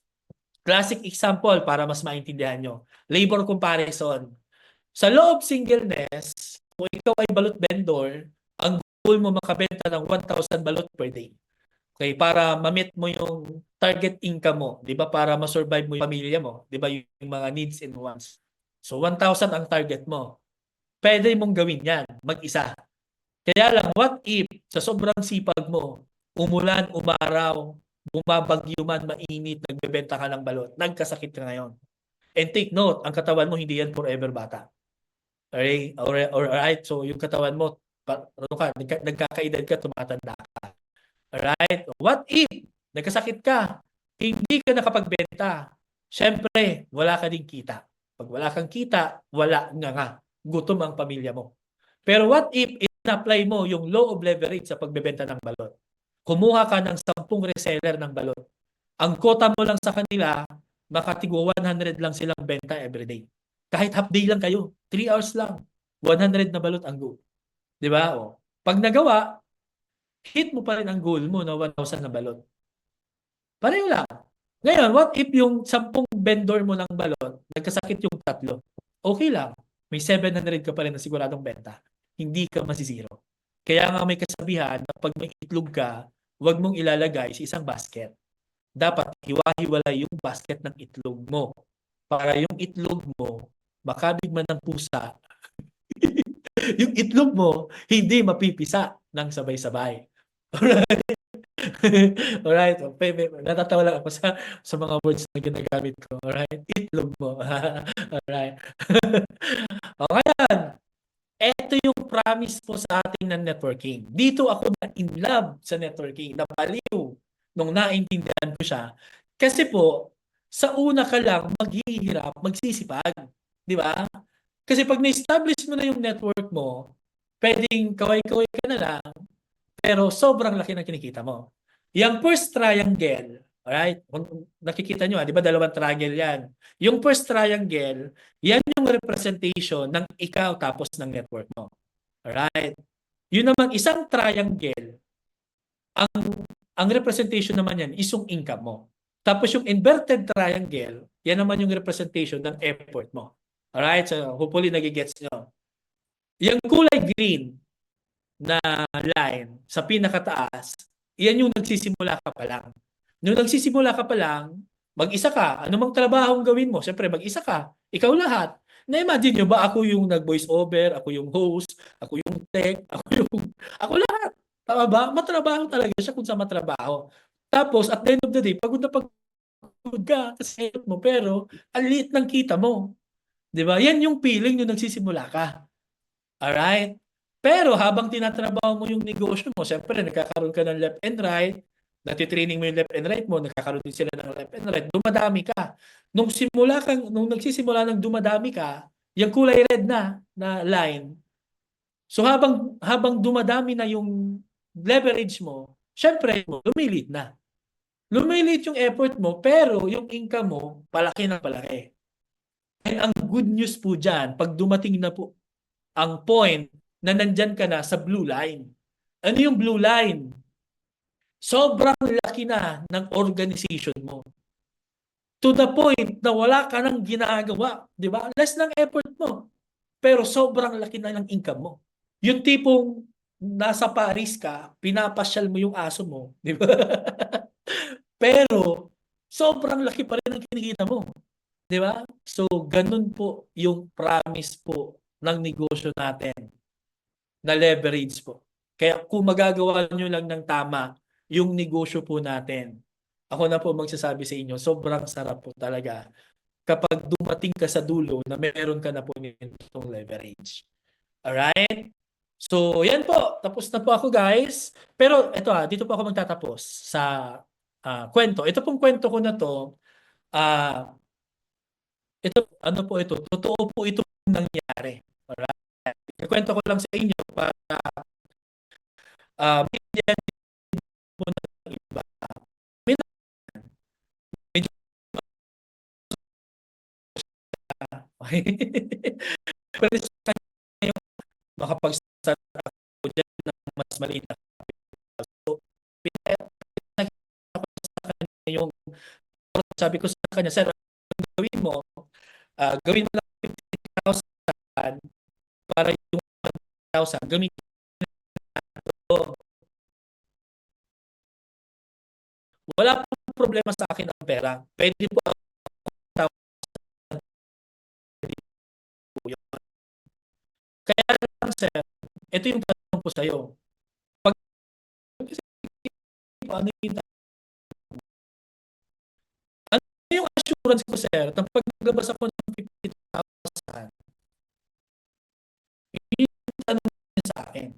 Classic example para mas maintindihan nyo. Labor comparison. Sa loob singleness, kung ikaw ay balot vendor, ang goal mo makabenta ng 1,000 balot per day. Okay, para ma-meet mo yung target income mo, 'di ba? Para ma-survive mo yung pamilya mo, 'di ba? Yung mga needs and wants. So 1,000 ang target mo. Pwede mong gawin 'yan mag-isa. Kaya lang, what if sa sobrang sipag mo, umulan, umaraw, bumabagyo man, mainit, nagbebenta ka ng balot, nagkasakit ka ngayon. And take note, ang katawan mo hindi yan forever bata. Okay? Alright? So yung katawan mo, ano ka, nagkakaedad ka, tumatanda ka. Alright? What if nagkasakit ka, hindi ka nakapagbenta? Siyempre, wala ka din kita. Pag wala kang kita, wala nga. Gutom ang pamilya mo. Pero what if in-apply mo yung law of leverage sa pagbebenta ng balot? Kumuha ka ng 10 reseller ng balot. Ang quota mo lang sa kanila, makatigo 100 lang silang benta everyday. Kahit half day lang kayo, 3 hours lang, 100 na balot ang goal. Di ba? O, pag nagawa, hit mo pa rin ang goal mo na 1,000 na balot. Pareho lang. Ngayon, what if yung 10 vendor mo ng balot, nagkasakit yung 3? Okay lang. May 700 ka pa rin na siguradong benta. Hindi ka masisiro. Kaya nga may kasabihan na pag may itlog ka, huwag mong ilalagay sa isang basket. Dapat hiwa-hiwalay yung basket ng itlog mo. Para yung itlog mo, makabig man ng pusa, yung itlog mo, hindi mapipisa ng sabay-sabay. Alright? Alright. Natatawa lang ako sa mga words na ginagamit ko. Alright? Itlog mo. Alright. O ngayon, ito yung promise po sa ating ng networking. Dito ako na in love sa networking. Nabaliw nung naintindihan ko siya. Kasi po, sa una ka lang maghihirap, magsisipag. Di ba? Kasi pag na-establish mo na yung network mo, pwedeng kaway-kaway ka na lang, pero sobrang laki ng kinikita mo. Yung first triangle, alright? Kung nakikita nyo, di ba dalawang triangle yan? Yung first triangle, yan yung representation ng ikaw tapos ng network mo. Alright? Yun naman, isang triangle, ang representation naman yan is yung income mo. Tapos yung inverted triangle, yan naman yung representation ng effort mo. Alright? So hopefully nagigets nyo. Yung kulay green na line sa pinakataas, yan yung nagsisimula ka pa lang. Nung nagsisimula ka pa lang, mag-isa ka. Anumang trabaho ang gawin mo, siyempre mag-isa ka. Ikaw lahat. Na-imagine nyo ba ako yung nag-voice over, ako yung host, ako yung tech, ako lahat. Tama ba? Matrabaho talaga siya kung sa matrabaho. Tapos, at the end of the day, pagod na pagod ka kasi mo, pero ang liit ng kita mo. Di ba? Yan yung feeling nung nagsisimula ka. Alright? Pero habang tinatrabaho mo yung negosyo mo, siyempre nagkakaroon ka ng left and right, natitraining mo yung left and right mo, nagkakaroon din sila ng left and right, dumadami ka. Nung nagsisimula ng dumadami ka, yung kulay red na line. So habang dumadami na yung leverage mo, siyempre lumilit na. Lumilit yung effort mo, pero yung income mo, palaki na palaki. And ang good news po dyan, pag dumating na po ang point na nandyan ka na sa blue line. Ano yung blue line? Sobrang laki na ng organization mo. To the point na wala ka nang ginagawa. Di ba? Less ng effort mo. Pero sobrang laki na ng income mo. Yung tipong nasa Paris ka, pinapasyal mo yung aso mo. Di ba? Pero sobrang laki pa rin ang kinikita mo. Di ba? So, ganun po yung promise po ng negosyo natin na leverage po. Kaya kung magagawa nyo lang ng tama yung negosyo po natin, ako na po magsasabi sa inyo, sobrang sarap po talaga kapag dumating ka sa dulo na meron ka na po nitong leverage. Alright? So, yan po. Tapos na po ako, guys. Pero ito dito po ako magtatapos sa kwento. Ito pong kwento ko na to, ito, ano po ito? Totoo po ito nangyari. Alright? Ikwento ko lang sa inyo para maintindihan po ng iba. Medyo pero sa kanya makapag-start ako dyan ng mas mas maliit na capital. So, pinakita ko sa kanya yung, sabi ko sa kanya, sir, ang gawin mo, gawin mo lang 50,000 para yung 1,000 gamitin ko. Wala pong problema sa akin ang pera. Pwede po ako yun. Kaya lang, sir, ito yung tanong ko sa'yo. Pag ano yung assurance ko, sir, na pag naglabas ako ng 50,000, yun yung tanong niya sa akin.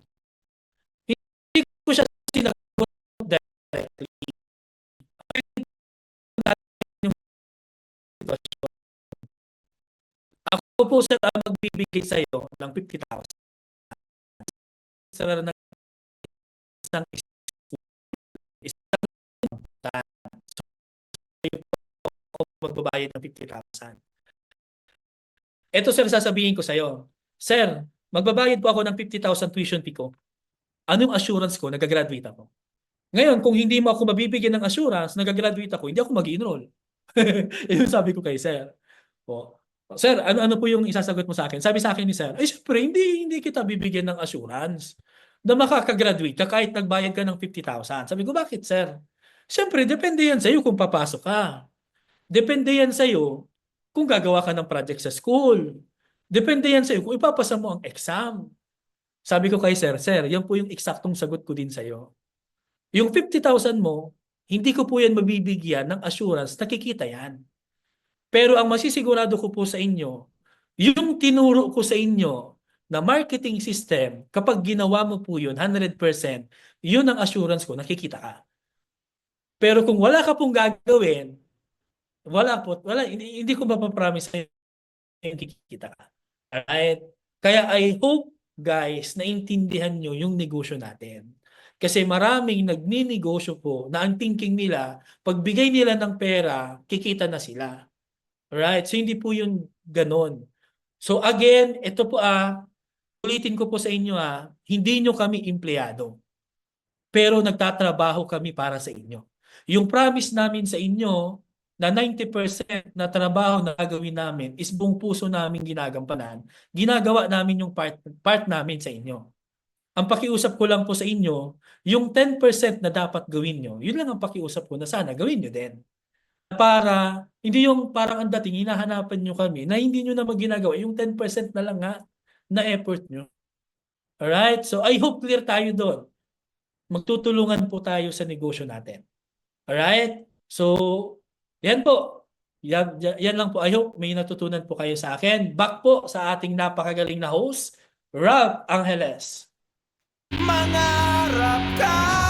Hindi ko siya sinagot directly. Ako po, sir, ang magbibigay sa'yo ng 50,000. Sir, na isang magbabayad ng 50,000. Ito, sir, sasabihin ko sa'yo. Sir, magbabayad po ako ng 50,000 tuition fee ko. Anong assurance ko? Nag-graduate ako. Ngayon, kung hindi mo ako mabibigyan ng assurance, nag-graduate ako, hindi ako mag-enroll. Yun sabi ko kay sir. O, sir, ano po yung isasagot mo sa akin? Sabi sa akin ni sir, ay syempre, hindi kita bibigyan ng assurance na makakagraduate ka kahit nagbayad ka ng 50,000. Sabi ko, bakit, sir? Syempre, depende yan sa'yo kung papasok ka. Depende yan sa'yo kung gagawa ka ng project sa school. Depende yan sa'yo kung ipapasa mo ang exam. Sabi ko kay sir, yan po yung eksaktong sagot ko din sa'yo. Yung 50,000 mo, hindi ko po yan mabibigyan ng assurance, nakikita yan. Pero ang masisigurado ko po sa inyo, yung tinuro ko sa inyo na marketing system, kapag ginawa mo po yun, 100%, yun ang assurance ko, nakikita ka. Pero kung wala ka pong gagawin, hindi ko mapapromise sa inyo, nakikita ka. Alright? Kaya I hope, guys, naintindihan nyo yung negosyo natin. Kasi maraming nagninegosyo po na ang thinking nila, pagbigay nila ng pera, kikita na sila. Alright? So hindi po yun ganon. So again, ito po ulitin ko po sa inyo hindi nyo kami empleyado. Pero nagtatrabaho kami para sa inyo. Yung promise namin sa inyo na 90% na trabaho na gagawin namin is buong puso namin ginagampanan, ginagawa namin yung part namin sa inyo. Ang pakiusap ko lang po sa inyo, yung 10% na dapat gawin nyo, yun lang ang pakiusap ko na sana gawin nyo din. Para, hindi yung parang ang dating, hinahanapan nyo kami na hindi nyo naman ginagawa, yung 10% na lang na effort nyo. Alright? So I hope clear tayo doon. Magtutulungan po tayo sa negosyo natin. Alright? So, yan po. Yan lang po. I hope may natutunan po kayo sa akin. Back po sa ating napakagaling na host, Rob Angeles. Mangarap ka.